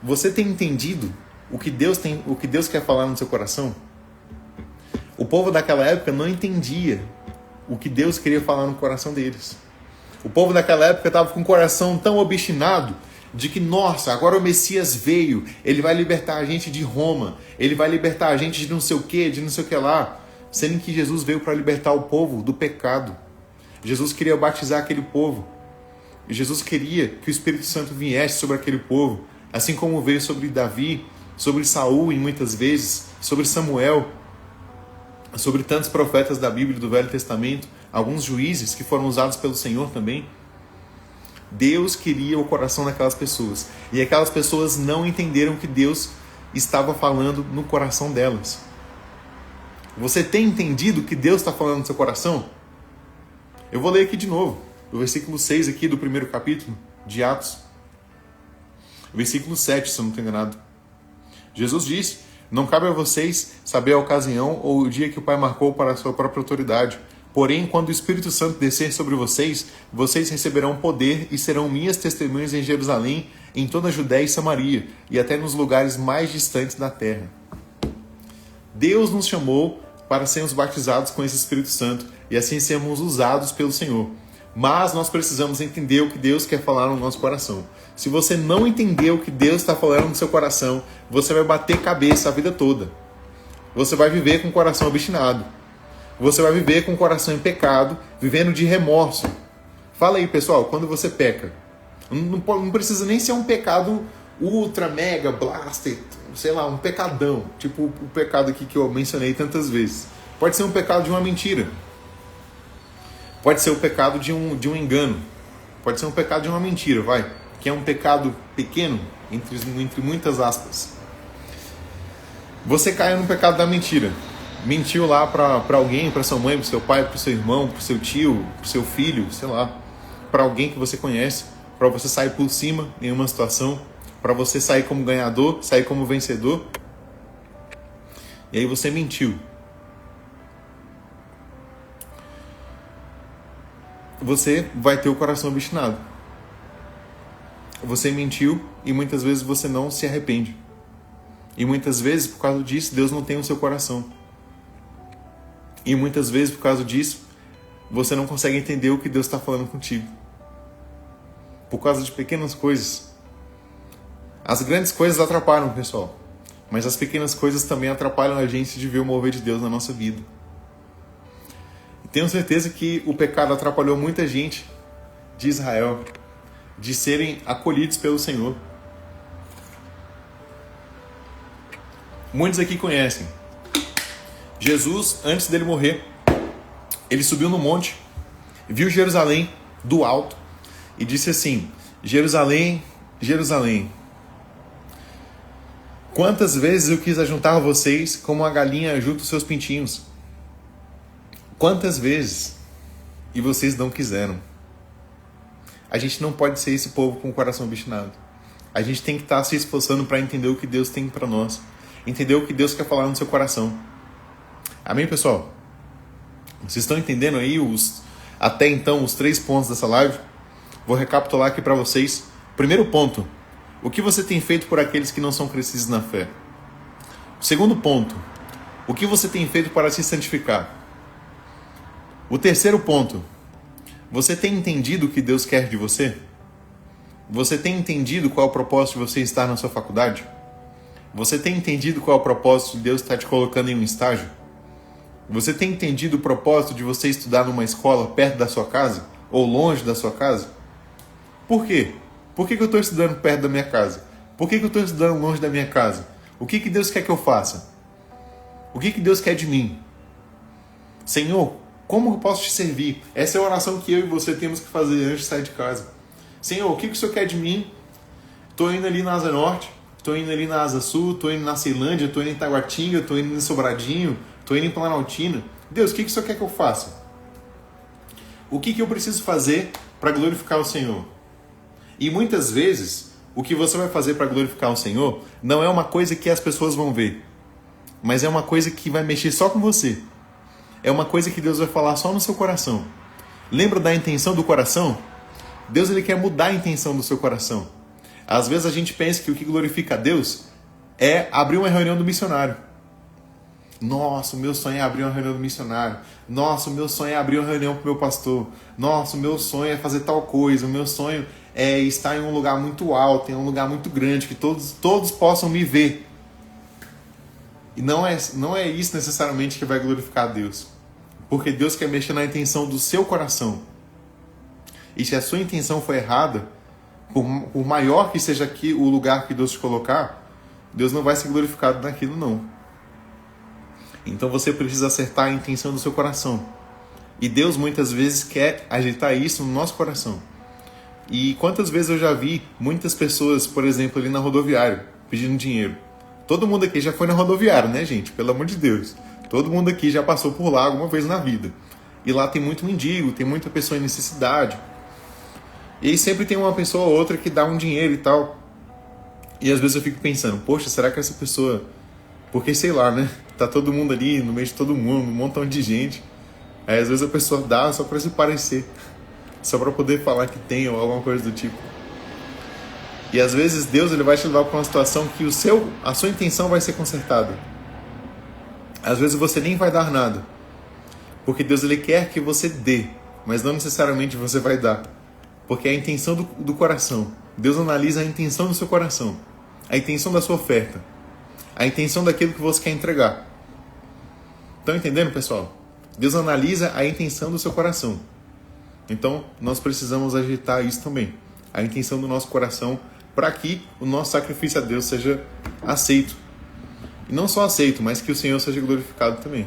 você tem entendido o que Deus quer falar no seu coração? O povo daquela época não entendia o que Deus queria falar no coração deles. O povo daquela época estava com o coração tão obstinado de que, nossa, agora o Messias veio, ele vai libertar a gente de Roma, ele vai libertar a gente de não sei o que, de não sei o que lá, sendo que Jesus veio para libertar o povo do pecado. Jesus queria batizar aquele povo. Jesus queria que o Espírito Santo viesse sobre aquele povo, assim como veio sobre Davi, sobre Saul e muitas vezes, sobre Samuel, sobre tantos profetas da Bíblia e do Velho Testamento, alguns juízes que foram usados pelo Senhor também. Deus queria o coração daquelas pessoas. E aquelas pessoas não entenderam que Deus estava falando no coração delas. Você tem entendido o que Deus está falando no seu coração? Eu vou ler aqui de novo, o versículo 6 aqui do 1º capítulo de Atos. Versículo 7, se eu não estou enganado. Jesus disse: não cabe a vocês saber a ocasião ou o dia que o Pai marcou para a sua própria autoridade. Porém, quando o Espírito Santo descer sobre vocês, vocês receberão poder e serão minhas testemunhas em Jerusalém, em toda a Judéia e Samaria, e até nos lugares mais distantes da terra. Deus nos chamou para sermos batizados com esse Espírito Santo e assim sermos usados pelo Senhor. Mas nós precisamos entender o que Deus quer falar no nosso coração. Se você não entender o que Deus está falando no seu coração, você vai bater cabeça a vida toda. Você vai viver com o coração obstinado. Você vai viver com o coração em pecado, vivendo de remorso. Fala aí, pessoal, quando você peca. Não precisa nem ser um pecado ultra, mega, blaster, sei lá, um pecadão. Tipo o pecado aqui que eu mencionei tantas vezes. Pode ser um pecado de uma mentira. Pode ser o pecado de um engano. Pode ser um pecado de uma mentira, que é um pecado pequeno, entre muitas aspas. Você caiu no pecado da mentira. Mentiu lá para alguém, para sua mãe, para seu pai, para seu irmão, para seu tio, para seu filho, sei lá, para alguém que você conhece, para você sair por cima em uma situação, para você sair como ganhador, sair como vencedor. E aí você mentiu. Você vai ter o coração obstinado. Você mentiu e muitas vezes você não se arrepende. E muitas vezes, por causa disso, Deus não tem o seu coração. E muitas vezes, por causa disso, você não consegue entender o que Deus está falando contigo. Por causa de pequenas coisas. As grandes coisas atrapalham, pessoal. Mas as pequenas coisas também atrapalham a gente de ver o mover de Deus na nossa vida. Tenho certeza que o pecado atrapalhou muita gente de Israel de serem acolhidos pelo Senhor. muitos aqui conhecem. Jesus, antes dele morrer, ele subiu no monte, viu Jerusalém do alto e disse assim: Jerusalém, Jerusalém, quantas vezes eu quis ajuntar vocês como a galinha ajunta os seus pintinhos? Quantas vezes? E vocês não quiseram. A gente não pode ser esse povo com o coração obstinado. A gente tem que estar se esforçando para entender o que Deus tem para nós. Entender o que Deus quer falar no seu coração. Amém, pessoal? Vocês estão entendendo aí até então os 3 pontos dessa live? Vou recapitular aqui para vocês. Primeiro ponto: o que você tem feito por aqueles que não são crescidos na fé? Segundo ponto: o que você tem feito para se santificar? O terceiro ponto: você tem entendido o que Deus quer de você? Você tem entendido qual é o propósito de você estar na sua faculdade? Você tem entendido qual é o propósito de Deus estar te colocando em um estágio? Você tem entendido o propósito de você estudar numa escola perto da sua casa? Ou longe da sua casa? Por quê? Por que eu estou estudando perto da minha casa? Por que eu estou estudando longe da minha casa? O que Deus quer que eu faça? O que Deus quer de mim? Senhor, como eu posso te servir? Essa é a oração que eu e você temos que fazer antes de sair de casa. Senhor, o que o Senhor quer de mim? Estou indo ali na Asa Norte, estou indo ali na Asa Sul, estou indo na Ceilândia, estou indo em Taguatinga, estou indo em Sobradinho, estou indo em Planaltina. Deus, o que o Senhor quer que eu faça? O que eu preciso fazer para glorificar o Senhor? E muitas vezes, o que você vai fazer para glorificar o Senhor não é uma coisa que as pessoas vão ver, mas é uma coisa que vai mexer só com você. É uma coisa que Deus vai falar só no seu coração. Lembra da intenção do coração? Deus, ele quer mudar a intenção do seu coração. Às vezes a gente pensa que o que glorifica a Deus é abrir uma reunião do missionário. Nossa, o meu sonho é abrir uma reunião do missionário. Nossa, o meu sonho é abrir uma reunião com o meu pastor. Nossa, o meu sonho é fazer tal coisa. O meu sonho é estar em um lugar muito alto, em um lugar muito grande, que todos possam me ver. E não é isso necessariamente que vai glorificar a Deus. Porque Deus quer mexer na intenção do seu coração. E se a sua intenção for errada, por maior que seja aqui o lugar que Deus te colocar, Deus não vai ser glorificado naquilo, não. Então você precisa acertar a intenção do seu coração. E Deus muitas vezes quer agitar isso no nosso coração. E quantas vezes eu já vi muitas pessoas, por exemplo, ali na rodoviária, pedindo dinheiro. Todo mundo aqui já foi na rodoviária, né, gente? Pelo amor de Deus. Todo mundo aqui já passou por lá alguma vez na vida. E lá tem muito mendigo, tem muita pessoa em necessidade. E aí sempre tem uma pessoa ou outra que dá um dinheiro e tal. E às vezes eu fico pensando, poxa, será que essa pessoa... Porque sei lá, né? Tá todo mundo ali, no meio de todo mundo, um montão de gente. Aí às vezes a pessoa dá só pra se parecer. Só pra poder falar que tem ou alguma coisa do tipo. E às vezes Deus, ele vai te levar para uma situação que a sua intenção vai ser consertada. Às vezes você nem vai dar nada. Porque Deus, ele quer que você dê, mas não necessariamente você vai dar. Porque é a intenção do coração. Deus analisa a intenção do seu coração. A intenção da sua oferta. A intenção daquilo que você quer entregar. Estão entendendo, pessoal? Deus analisa a intenção do seu coração. Então, nós precisamos agitar isso também. A intenção do nosso coração, para que o nosso sacrifício a Deus seja aceito. E não só aceito, mas que o Senhor seja glorificado também.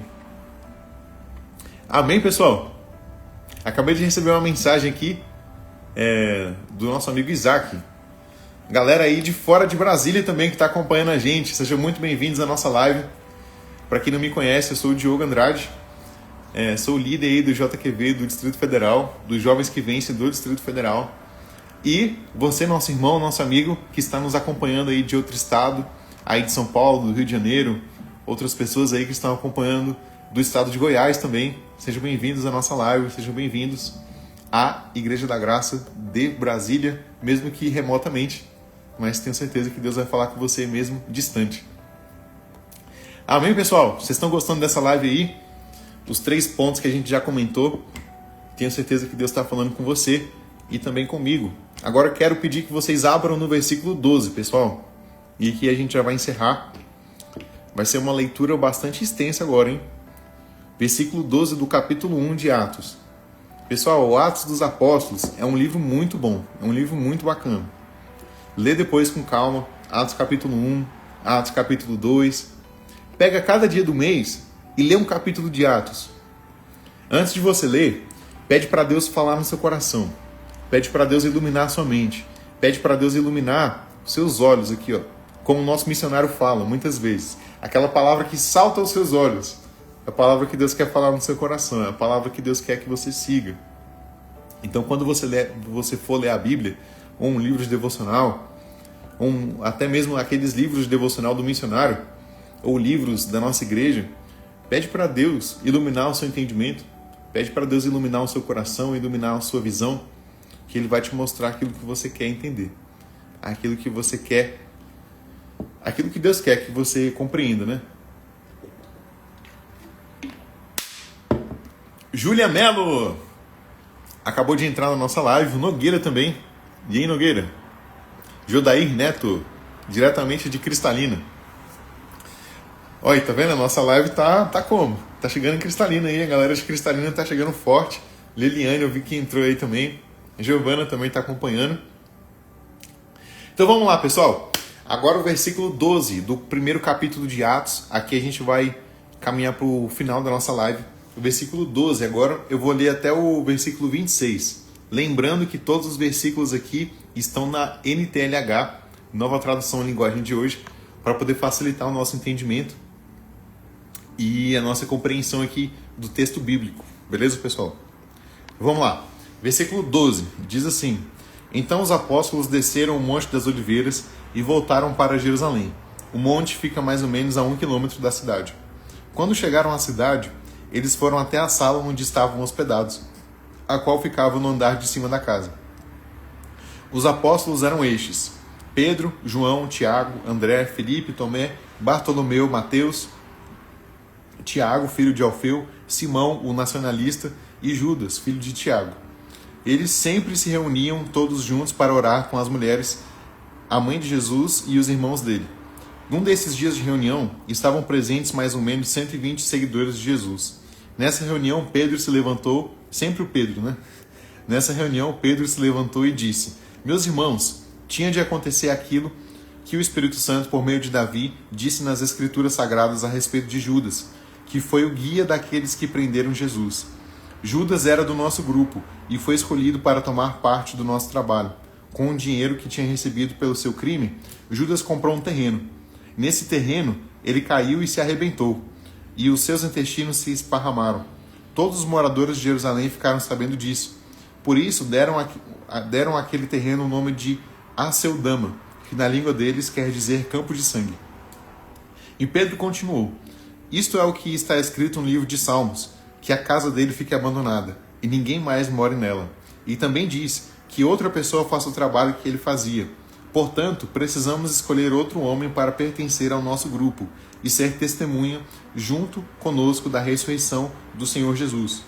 Amém, pessoal? Acabei de receber uma mensagem aqui do nosso amigo Isaac. Galera aí de fora de Brasília também que está acompanhando a gente. Sejam muito bem-vindos à nossa live. Para quem não me conhece, eu sou o Diogo Andrade. Sou o líder aí do JQV do Distrito Federal, dos Jovens que Vencem do Distrito Federal. E você, nosso irmão, nosso amigo, que está nos acompanhando aí de outro estado, aí de São Paulo, do Rio de Janeiro, outras pessoas aí que estão acompanhando do estado de Goiás também. Sejam bem-vindos à nossa live, sejam bem-vindos à Igreja da Graça de Brasília, mesmo que remotamente, mas tenho certeza que Deus vai falar com você mesmo distante. Amém, pessoal? Vocês estão gostando dessa live aí? Os 3 pontos que a gente já comentou, tenho certeza que Deus está falando com você e também comigo. Agora quero pedir que vocês abram no versículo 12, pessoal. E aqui a gente já vai encerrar. Vai ser uma leitura bastante extensa agora, hein? Versículo 12 do capítulo 1 de Atos. Pessoal, o Atos dos Apóstolos é um livro muito bom. É um livro muito bacana. Lê depois com calma. Atos capítulo 1, Atos capítulo 2. Pega cada dia do mês e lê um capítulo de Atos. Antes de você ler, pede para Deus falar no seu coração. Pede para Deus iluminar a sua mente. Pede para Deus iluminar os seus olhos aqui, ó. Como o nosso missionário fala muitas vezes. Aquela palavra que salta aos seus olhos. É a palavra que Deus quer falar no seu coração. É a palavra que Deus quer que você siga. Então, quando você for ler a Bíblia, ou um livro de devocional, ou até mesmo aqueles livros de devocional do missionário, ou livros da nossa igreja, pede para Deus iluminar o seu entendimento. Pede para Deus iluminar o seu coração, iluminar a sua visão, que Ele vai te mostrar aquilo que você quer entender. Aquilo que você quer, aquilo que Deus quer que você compreenda, né? Júlia Mello acabou de entrar na nossa live. Nogueira também. E aí, Nogueira? Jodair Neto, diretamente de Cristalina. Olha, tá vendo? A nossa live tá como? Tá chegando em Cristalina aí. A galera de Cristalina tá chegando forte. Liliane, eu vi que entrou aí também. A Giovana também tá acompanhando. Então vamos lá, pessoal. Agora o versículo 12 do primeiro capítulo de Atos. Aqui a gente vai caminhar para o final da nossa live. O versículo 12. Agora eu vou ler até o versículo 26. Lembrando que todos os versículos aqui estão na NTLH, nova tradução em linguagem de hoje, para poder facilitar o nosso entendimento e a nossa compreensão aqui do texto bíblico. Beleza, pessoal? Vamos lá. Versículo 12 diz assim: Então os apóstolos desceram o Monte das Oliveiras e voltaram para Jerusalém. O monte fica mais ou menos a 1 quilômetro da cidade. Quando chegaram à cidade, eles foram até a sala onde estavam hospedados, a qual ficava no andar de cima da casa. Os apóstolos eram estes: Pedro, João, Tiago, André, Felipe, Tomé, Bartolomeu, Mateus, Tiago, filho de Alfeu, Simão, o nacionalista, e Judas, filho de Tiago. Eles sempre se reuniam todos juntos para orar com as mulheres, a mãe de Jesus e os irmãos dele. Num desses dias de reunião, estavam presentes mais ou menos 120 seguidores de Jesus. Nessa reunião, Pedro se levantou, sempre o Pedro, né? Nessa reunião, Pedro se levantou e disse: Meus irmãos, tinha de acontecer aquilo que o Espírito Santo, por meio de Davi, disse nas Escrituras Sagradas a respeito de Judas, que foi o guia daqueles que prenderam Jesus. Judas era do nosso grupo e foi escolhido para tomar parte do nosso trabalho. Com o dinheiro que tinha recebido pelo seu crime, Judas comprou um terreno. Nesse terreno, ele caiu e se arrebentou, e os seus intestinos se esparramaram. Todos os moradores de Jerusalém ficaram sabendo disso. Por isso, deram àquele terreno o nome de Aceldama, que na língua deles quer dizer campo de sangue. E Pedro continuou: Isto é o que está escrito no livro de Salmos, que a casa dele fique abandonada, e ninguém mais more nela. E também diz que outra pessoa faça o trabalho que ele fazia. Portanto, precisamos escolher outro homem para pertencer ao nosso grupo e ser testemunha junto conosco da ressurreição do Senhor Jesus.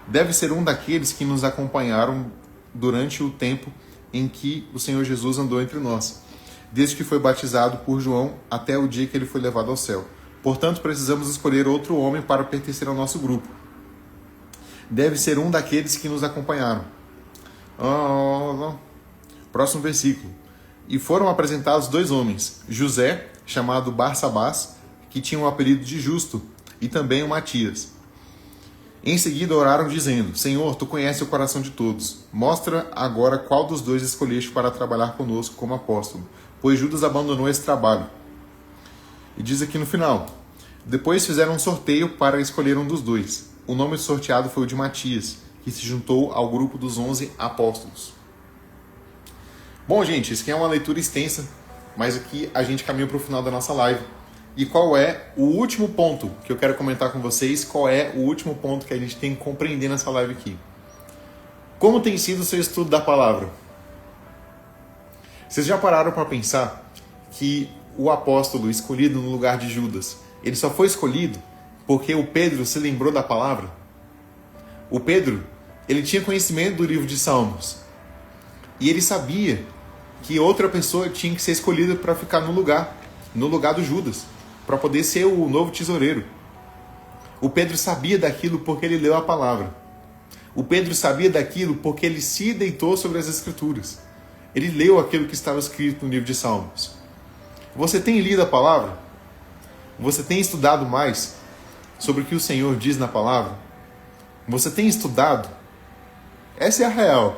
Deve ser um daqueles que nos acompanharam durante o tempo em que o Senhor Jesus andou entre nós, desde que foi batizado por João até o dia que ele foi levado ao céu. Portanto, precisamos escolher outro homem para pertencer ao nosso grupo. Deve ser um daqueles que nos acompanharam. Próximo versículo. E foram apresentados 2 homens, José, chamado Barsabás, que tinha o apelido de Justo, e também o Matias. Em seguida oraram dizendo: Senhor, tu conheces o coração de todos. Mostra agora qual dos 2 escolheste para trabalhar conosco como apóstolo, pois Judas abandonou esse trabalho. E diz aqui no final: Depois fizeram um sorteio para escolher um dos 2. O nome sorteado foi o de Matias, que se juntou ao grupo dos 11 apóstolos. Bom, gente, isso aqui é uma leitura extensa, mas aqui a gente caminha para o final da nossa live. E qual é o último ponto que eu quero comentar com vocês? Qual é o último ponto que a gente tem que compreender nessa live aqui? Como tem sido o seu estudo da palavra? Vocês já pararam para pensar que o apóstolo escolhido no lugar de Judas, ele só foi escolhido porque o Pedro se lembrou da palavra? O Pedro, ele tinha conhecimento do livro de Salmos. E ele sabia que outra pessoa tinha que ser escolhida para ficar no lugar do Judas, para poder ser o novo tesoureiro. O Pedro sabia daquilo porque ele leu a palavra. O Pedro sabia daquilo porque ele se deitou sobre as Escrituras. Ele leu aquilo que estava escrito no livro de Salmos. Você tem lido a palavra? Você tem estudado mais sobre o que o Senhor diz na palavra? Você tem estudado? Essa é a real.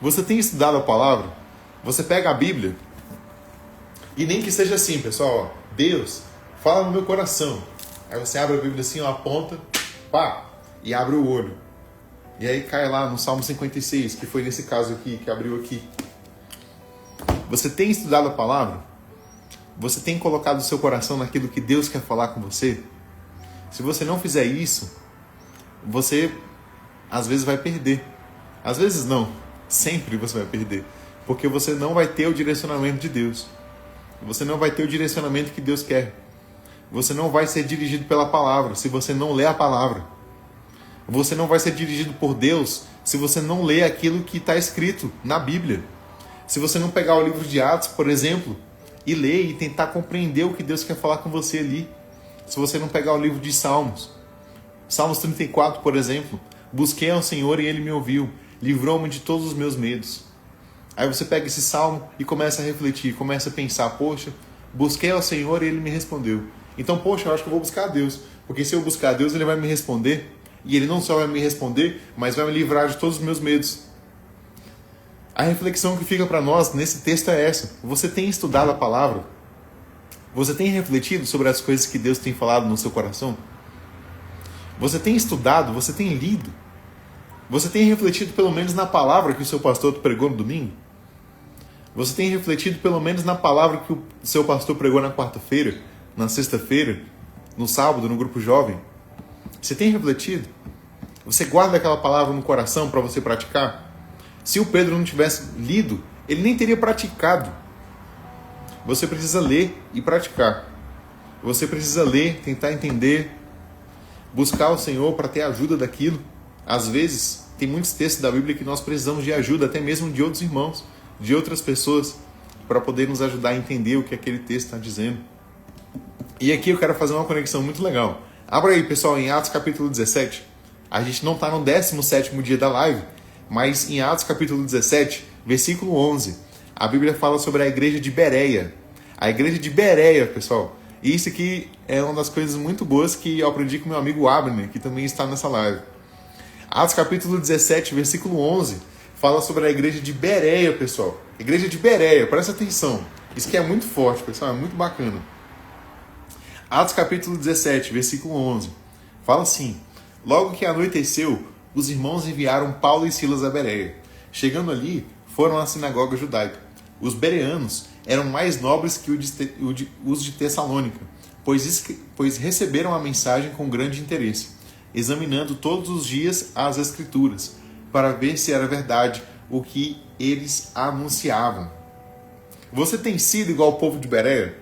Você tem estudado a palavra? Você pega a Bíblia e nem que seja assim, pessoal, ó, Deus, fala no meu coração. Aí você abre a Bíblia assim, ó, aponta, pá, e abre o olho. E aí cai lá no Salmo 56, que foi nesse caso aqui, que abriu aqui. Você tem estudado a palavra? Você tem colocado o seu coração naquilo que Deus quer falar com você? Se você não fizer isso, você às vezes vai perder. Às vezes não, sempre você vai perder. Porque você não vai ter o direcionamento de Deus. Você não vai ter o direcionamento que Deus quer. Você não vai ser dirigido pela palavra se você não lê a palavra. Você não vai ser dirigido por Deus se você não lê aquilo que está escrito na Bíblia. Se você não pegar o livro de Atos, por exemplo, e ler e tentar compreender o que Deus quer falar com você ali. Se você não pegar o livro de Salmos. Salmos 34, por exemplo. Busquei ao Senhor e Ele me ouviu. Livrou-me de todos os meus medos. Aí você pega esse salmo e começa a refletir, começa a pensar, poxa, busquei ao Senhor e Ele me respondeu. Então, poxa, eu acho que eu vou buscar a Deus. Porque se eu buscar a Deus, Ele vai me responder. E Ele não só vai me responder, mas vai me livrar de todos os meus medos. A reflexão que fica para nós nesse texto é essa. Você tem estudado a palavra? Você tem refletido sobre as coisas que Deus tem falado no seu coração? Você tem estudado? Você tem lido? Você tem refletido pelo menos na palavra que o seu pastor pregou no domingo? Você tem refletido pelo menos na palavra que o seu pastor pregou na quarta-feira, na sexta-feira, no sábado, no grupo jovem? Você tem refletido? Você guarda aquela palavra no coração para você praticar? Se o Pedro não tivesse lido, ele nem teria praticado. Você precisa ler e praticar. Você precisa ler, tentar entender, buscar o Senhor para ter ajuda daquilo. Às vezes, tem muitos textos da Bíblia que nós precisamos de ajuda, até mesmo de outros irmãos, de outras pessoas, para poder nos ajudar a entender o que aquele texto está dizendo. E aqui eu quero fazer uma conexão muito legal. Abra aí, pessoal, em Atos capítulo 17. A gente não está no 17º dia da live, mas em Atos capítulo 17, versículo 11, a Bíblia fala sobre a igreja de Bereia. A igreja de Bereia, pessoal. E isso aqui é uma das coisas muito boas que eu aprendi com meu amigo Abner, que também está nessa live. Atos capítulo 17, versículo 11, fala sobre a igreja de Bereia, pessoal. Igreja de Bereia, presta atenção. Isso aqui é muito forte, pessoal, é muito bacana. Atos capítulo 17, versículo 11, fala assim: logo que anoiteceu, os irmãos enviaram Paulo e Silas a Bereia. Chegando ali, foram à sinagoga judaica. Os bereanos eram mais nobres que os de Tessalônica, pois receberam a mensagem com grande interesse, examinando todos os dias as Escrituras, para ver se era verdade o que eles anunciavam. Você tem sido igual ao povo de Bereia?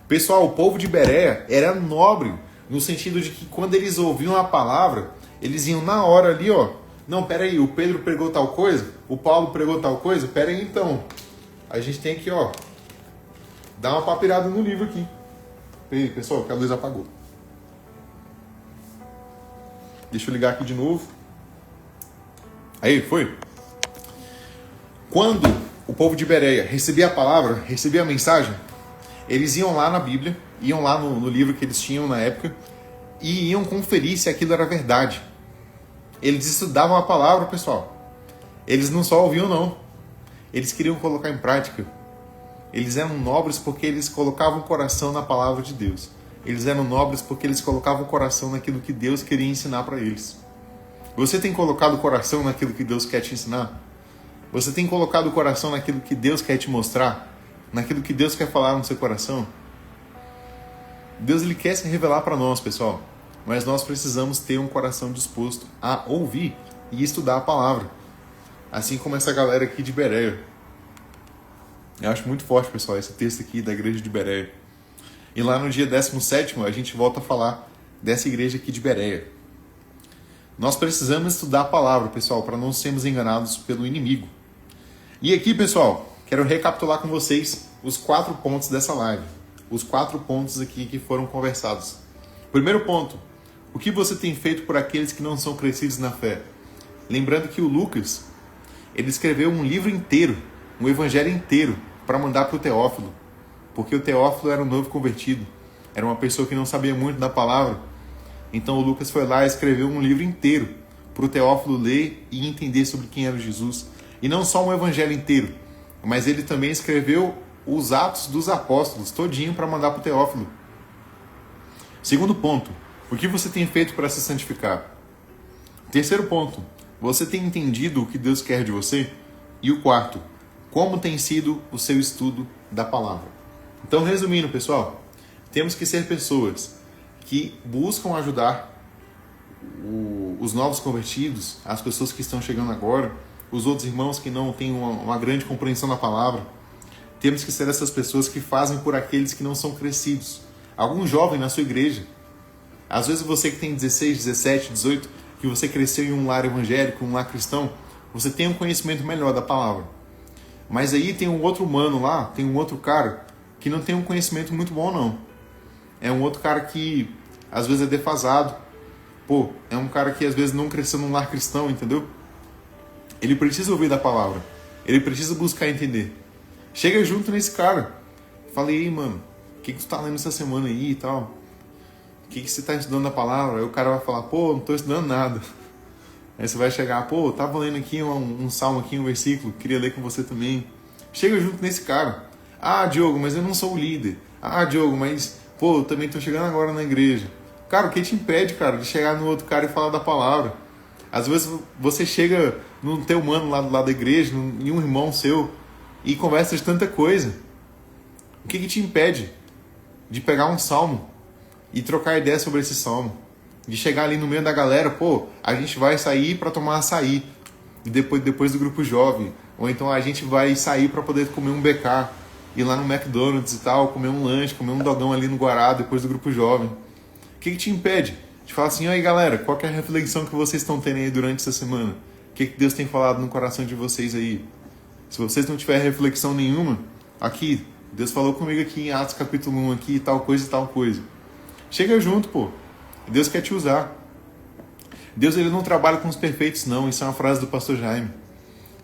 Pessoal, o povo de Bereia era nobre, no sentido de que quando eles ouviam a palavra, eles iam na hora ali, ó. Não, peraí, o Pedro pregou tal coisa? O Paulo pregou tal coisa? Peraí então. A gente tem que, ó, dar uma papirada no livro aqui. Peraí, pessoal, que a luz apagou. Deixa eu ligar aqui de novo. Aí, foi? Quando o povo de Bereia recebia a palavra, recebia a mensagem, eles iam lá na Bíblia, iam lá no livro que eles tinham na época, e iam conferir se aquilo era verdade. Eles estudavam a palavra, pessoal. Eles não só ouviam, não. Eles queriam colocar em prática. Eles eram nobres porque eles colocavam o coração na palavra de Deus. Eles eram nobres porque eles colocavam o coração naquilo que Deus queria ensinar para eles. Você tem colocado o coração naquilo que Deus quer te ensinar? Você tem colocado o coração naquilo que Deus quer te mostrar? Naquilo que Deus quer falar no seu coração? Deus, Ele quer se revelar para nós, pessoal. Mas nós precisamos ter um coração disposto a ouvir e estudar a palavra. Assim como essa galera aqui de Bereia. Eu acho muito forte, pessoal, esse texto aqui da igreja de Bereia. E lá no dia 17º, a gente volta a falar dessa igreja aqui de Bereia. Nós precisamos estudar a palavra, pessoal, para não sermos enganados pelo inimigo. E aqui, pessoal, quero recapitular com vocês os 4 pontos dessa live. Os 4 pontos aqui que foram conversados. Primeiro ponto: o que você tem feito por aqueles que não são crescidos na fé? Lembrando que o Lucas, ele escreveu um livro inteiro, um evangelho inteiro, para mandar para o Teófilo. Porque o Teófilo era um novo convertido. era uma pessoa que não sabia muito da palavra. Então o Lucas foi lá e escreveu um livro inteiro para o Teófilo ler e entender sobre quem era Jesus. E não só um evangelho inteiro, mas ele também escreveu os Atos dos Apóstolos, todinho, para mandar para o Teófilo. Segundo ponto, o que você tem feito para se santificar? Terceiro ponto, você tem entendido o que Deus quer de você? E o quarto, como tem sido o seu estudo da palavra? Então, resumindo, pessoal, temos que ser pessoas que buscam ajudar os novos convertidos, as pessoas que estão chegando agora, os outros irmãos que não têm uma grande compreensão da palavra. Temos que ser essas pessoas que fazem por aqueles que não são crescidos. Algum jovem na sua igreja. Às vezes você que tem 16, 17, 18, que você cresceu em um lar evangélico, um lar cristão, você tem um conhecimento melhor da palavra. Mas aí tem um outro humano lá, tem um outro cara que não tem um conhecimento muito bom não. É um outro cara que às vezes é defasado. É um cara que às vezes não cresceu num lar cristão, entendeu? Ele precisa ouvir da palavra. Ele precisa buscar entender. Chega junto nesse cara. Fala aí, mano, o que tu tá lendo essa semana aí e tal? O que você tá estudando da palavra? Aí o cara vai falar, não tô estudando nada. Aí você vai chegar, tava lendo aqui um salmo aqui, um versículo, queria ler com você também. Chega junto nesse cara. Ah, Diogo, mas eu não sou o líder. Ah, Diogo, mas, eu também tô chegando agora na igreja. Cara, o que te impede, cara, de chegar no outro cara e falar da palavra? Às vezes você chega no teu mano lá do lado da igreja, em um irmão seu, e conversa de tanta coisa. O que te impede de pegar um salmo e trocar ideia sobre esse salmo? De chegar ali no meio da galera, a gente vai sair para tomar açaí, depois do grupo jovem. Ou então a gente vai sair para poder comer um BK, ir lá no McDonald's e tal, comer um lanche, comer um dogão ali no Guará, depois do grupo jovem. O que te impede de falar assim, aí galera, qual que é a reflexão que vocês estão tendo aí durante essa semana? O que Deus tem falado no coração de vocês aí? Se vocês não tiverem reflexão nenhuma, aqui, Deus falou comigo aqui em Atos capítulo 1, aqui, tal coisa e tal coisa. Chega junto, Deus quer te usar. Deus, ele não trabalha com os perfeitos, não. Isso é uma frase do pastor Jaime.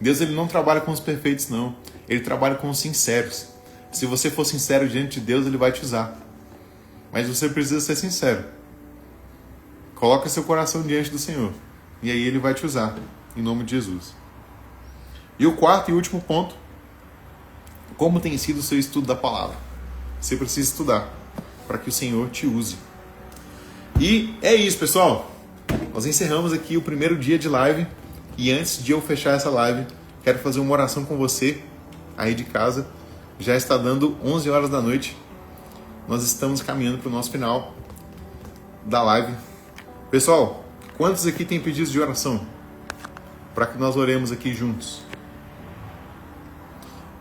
Deus, ele não trabalha com os perfeitos, não. Ele trabalha com os sinceros. Se você for sincero diante de Deus, ele vai te usar. Mas você precisa ser sincero. Coloca seu coração diante do Senhor. E aí ele vai te usar. Em nome de Jesus. E o quarto e último ponto. Como tem sido o seu estudo da palavra? Você precisa estudar para que o Senhor te use. E é isso, pessoal. Nós encerramos aqui o primeiro dia de live. E antes de eu fechar essa live, quero fazer uma oração com você aí de casa. Já está dando 11 horas da noite. Nós estamos caminhando para o nosso final da live. Pessoal, quantos aqui têm pedidos de oração? Para que nós oremos aqui juntos.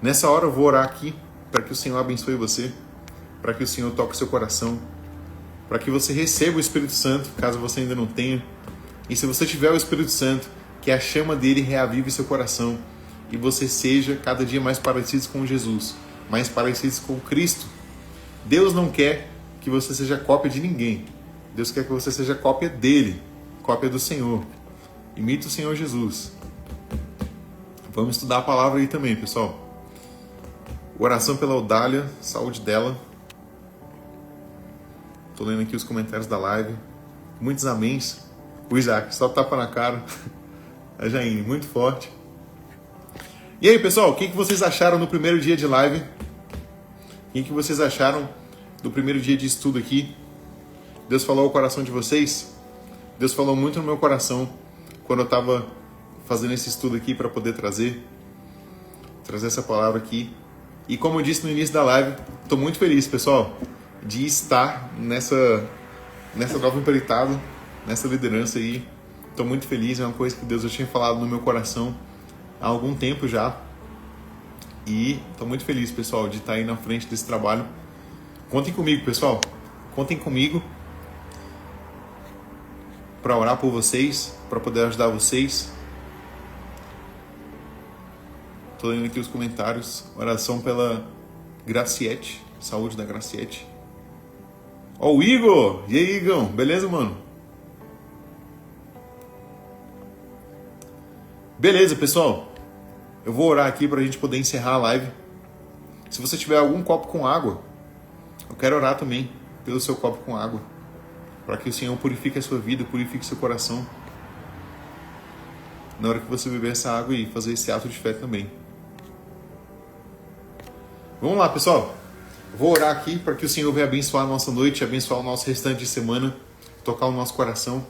Nessa hora eu vou orar aqui para que o Senhor abençoe você, para que o Senhor toque seu coração, para que você receba o Espírito Santo, caso você ainda não tenha. E se você tiver o Espírito Santo, que a chama dele reavive seu coração e você seja cada dia mais parecido com Jesus, mais parecido com Cristo. Deus não quer que você seja cópia de ninguém. Deus quer que você seja cópia dele, cópia do Senhor. Imita o Senhor Jesus. Vamos estudar a palavra aí também, pessoal. Oração pela Odália, saúde dela. Estou lendo aqui os comentários da live. Muitos améns. O Isaac, só tapa na cara. A Jaine, muito forte. E aí, pessoal, o que vocês acharam no primeiro dia de live? O que vocês acharam do primeiro dia de estudo aqui? Deus falou ao coração de vocês? Deus falou muito no meu coração quando eu estava fazendo esse estudo aqui para poder trazer essa palavra aqui. E como eu disse no início da live, estou muito feliz, pessoal, de estar nessa nova empreitada, nessa liderança aí. Estou muito feliz, é uma coisa que Deus já tinha falado no meu coração há algum tempo já. E estou muito feliz, pessoal, de estar aí na frente desse trabalho. Contem comigo, pessoal. Contem comigo para orar por vocês, para poder ajudar vocês. Estou lendo aqui os comentários. Oração pela Graciete. Saúde da Graciete. Ó, o Igor! E aí, Igor? Beleza, mano? Beleza, pessoal. Eu vou orar aqui para a gente poder encerrar a live. Se você tiver algum copo com água, eu quero orar também. pelo seu copo com água, para que o Senhor purifique a sua vida, purifique seu coração, na hora que você beber essa água e fazer esse ato de fé também. Vamos lá, pessoal. Vou orar aqui para que o Senhor venha abençoar a nossa noite, abençoar o nosso restante de semana, tocar o nosso coração.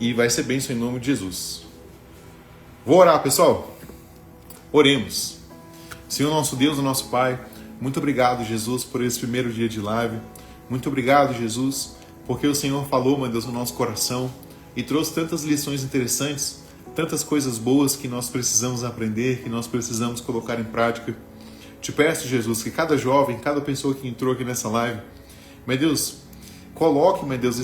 E vai ser bênção em nome de Jesus. Vou orar, pessoal. Oremos. Senhor nosso Deus, nosso Pai, muito obrigado, Jesus, por esse primeiro dia de live. Muito obrigado, Jesus, porque o Senhor falou, meu Deus, no nosso coração e trouxe tantas lições interessantes, tantas coisas boas que nós precisamos aprender, que nós precisamos colocar em prática. Te peço, Jesus, que cada jovem, cada pessoa que entrou aqui nessa live, meu Deus, coloque, meu Deus,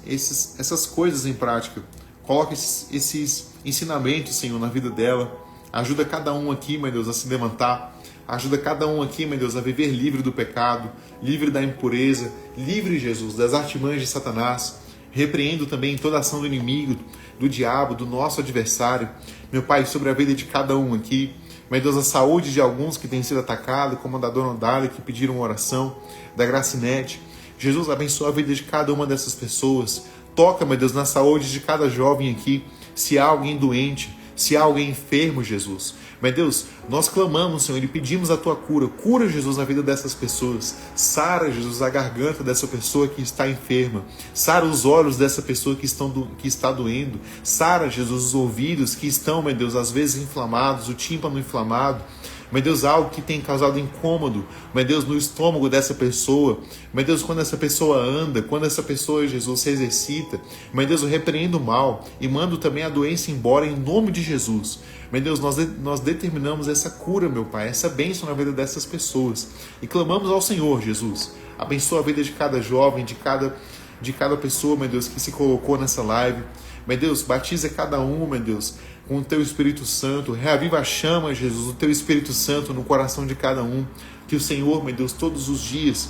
essas coisas em prática. Coloque esses ensinamentos, Senhor, na vida dela. Ajuda cada um aqui, meu Deus, a se levantar. Ajuda cada um aqui, meu Deus, a viver livre do pecado, livre da impureza, livre, Jesus, das artimanhas de Satanás. Repreendo também toda ação do inimigo, do diabo, do nosso adversário. Meu Pai, sobre a vida de cada um aqui. Meu Deus, a saúde de alguns que têm sido atacados, como a da Dona Dália, que pediram uma oração, da Gracinete. Jesus, abençoa a vida de cada uma dessas pessoas. Toca, meu Deus, na saúde de cada jovem aqui. Se há alguém doente, se há alguém enfermo, Jesus. Meu Deus, nós clamamos, Senhor, e pedimos a Tua cura. Cura, Jesus, na vida dessas pessoas. Sara, Jesus, a garganta dessa pessoa que está enferma. Sara os olhos dessa pessoa que está doendo. Sara, Jesus, os ouvidos que estão, meu Deus, às vezes inflamados, o tímpano inflamado. Meu Deus, algo que tem causado incômodo, meu Deus, no estômago dessa pessoa. Meu Deus, quando essa pessoa anda, quando essa pessoa, Jesus, se exercita, meu Deus, eu repreendo o mal e mando também a doença embora em nome de Jesus. Meu Deus, nós determinamos essa cura, meu Pai, essa bênção na vida dessas pessoas. E clamamos ao Senhor, Jesus. Abençoa a vida de cada jovem, de cada pessoa, meu Deus, que se colocou nessa live. Meu Deus, batiza cada um, meu Deus, com o Teu Espírito Santo. Reaviva a chama, Jesus, do Teu Espírito Santo no coração de cada um. Que o Senhor, meu Deus, todos os dias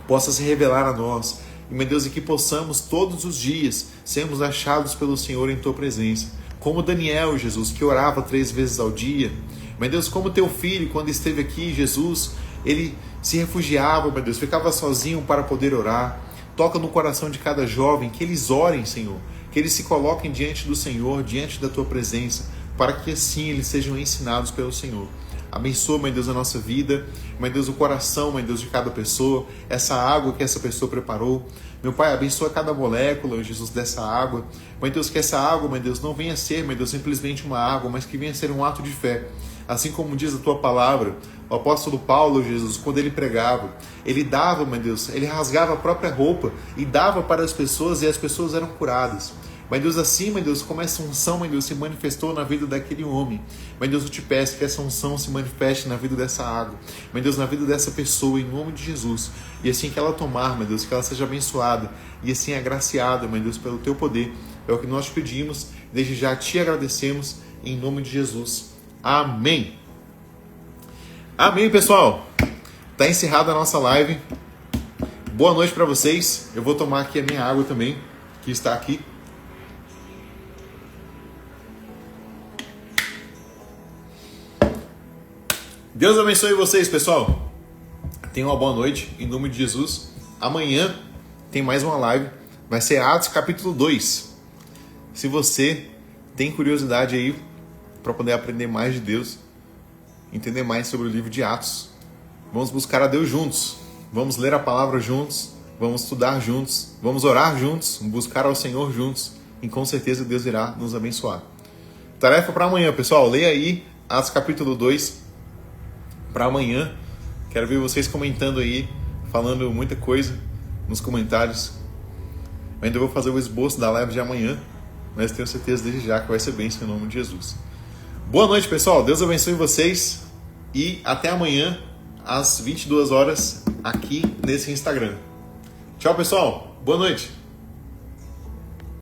possa se revelar a nós. E, meu Deus, e que possamos todos os dias sermos achados pelo Senhor em Tua presença. Como Daniel, Jesus, que orava 3 vezes ao dia. Meu Deus, como Teu filho, quando esteve aqui, Jesus, ele se refugiava, meu Deus, ficava sozinho para poder orar. Toca no coração de cada jovem, que eles orem, Senhor. Que eles se coloquem diante do Senhor, diante da Tua presença, para que assim eles sejam ensinados pelo Senhor. Abençoa, meu Deus, a nossa vida, meu Deus, o coração, meu Deus, de cada pessoa, essa água que essa pessoa preparou. Meu Pai, abençoa cada molécula, Jesus, dessa água. Meu Deus, que essa água, meu Deus, não venha ser, meu Deus, simplesmente uma água, mas que venha ser um ato de fé. Assim como diz a Tua palavra, o apóstolo Paulo, Jesus, quando ele pregava, ele dava, meu Deus, ele rasgava a própria roupa e dava para as pessoas e as pessoas eram curadas. Mas Deus, assim, meu Deus, como essa unção, meu Deus, se manifestou na vida daquele homem. Mas Deus, eu te peço que essa unção se manifeste na vida dessa água. Meu Deus, na vida dessa pessoa, em nome de Jesus. E assim que ela tomar, meu Deus, que ela seja abençoada. E assim agraciada, meu Deus, pelo Teu poder. É o que nós te pedimos. Desde já te agradecemos, em nome de Jesus. Amém. Amém, pessoal. Está encerrada a nossa live. Boa noite para vocês. Eu vou tomar aqui a minha água também, que está aqui. Deus abençoe vocês, pessoal. Tenham uma boa noite, em nome de Jesus. Amanhã tem mais uma live. Vai ser Atos capítulo 2. Se você tem curiosidade aí para poder aprender mais de Deus, entender mais sobre o livro de Atos, vamos buscar a Deus juntos. Vamos ler a palavra juntos. Vamos estudar juntos. Vamos orar juntos. Buscar ao Senhor juntos. E com certeza Deus irá nos abençoar. Tarefa para amanhã, pessoal. Leia aí Atos capítulo 2. Para amanhã, quero ver vocês comentando aí, falando muita coisa nos comentários. Eu ainda vou fazer o esboço da live de amanhã, mas tenho certeza desde já que vai ser bênção em nome de Jesus. Boa noite, pessoal. Deus abençoe vocês e até amanhã às 22 horas aqui nesse Instagram. Tchau, pessoal. Boa noite.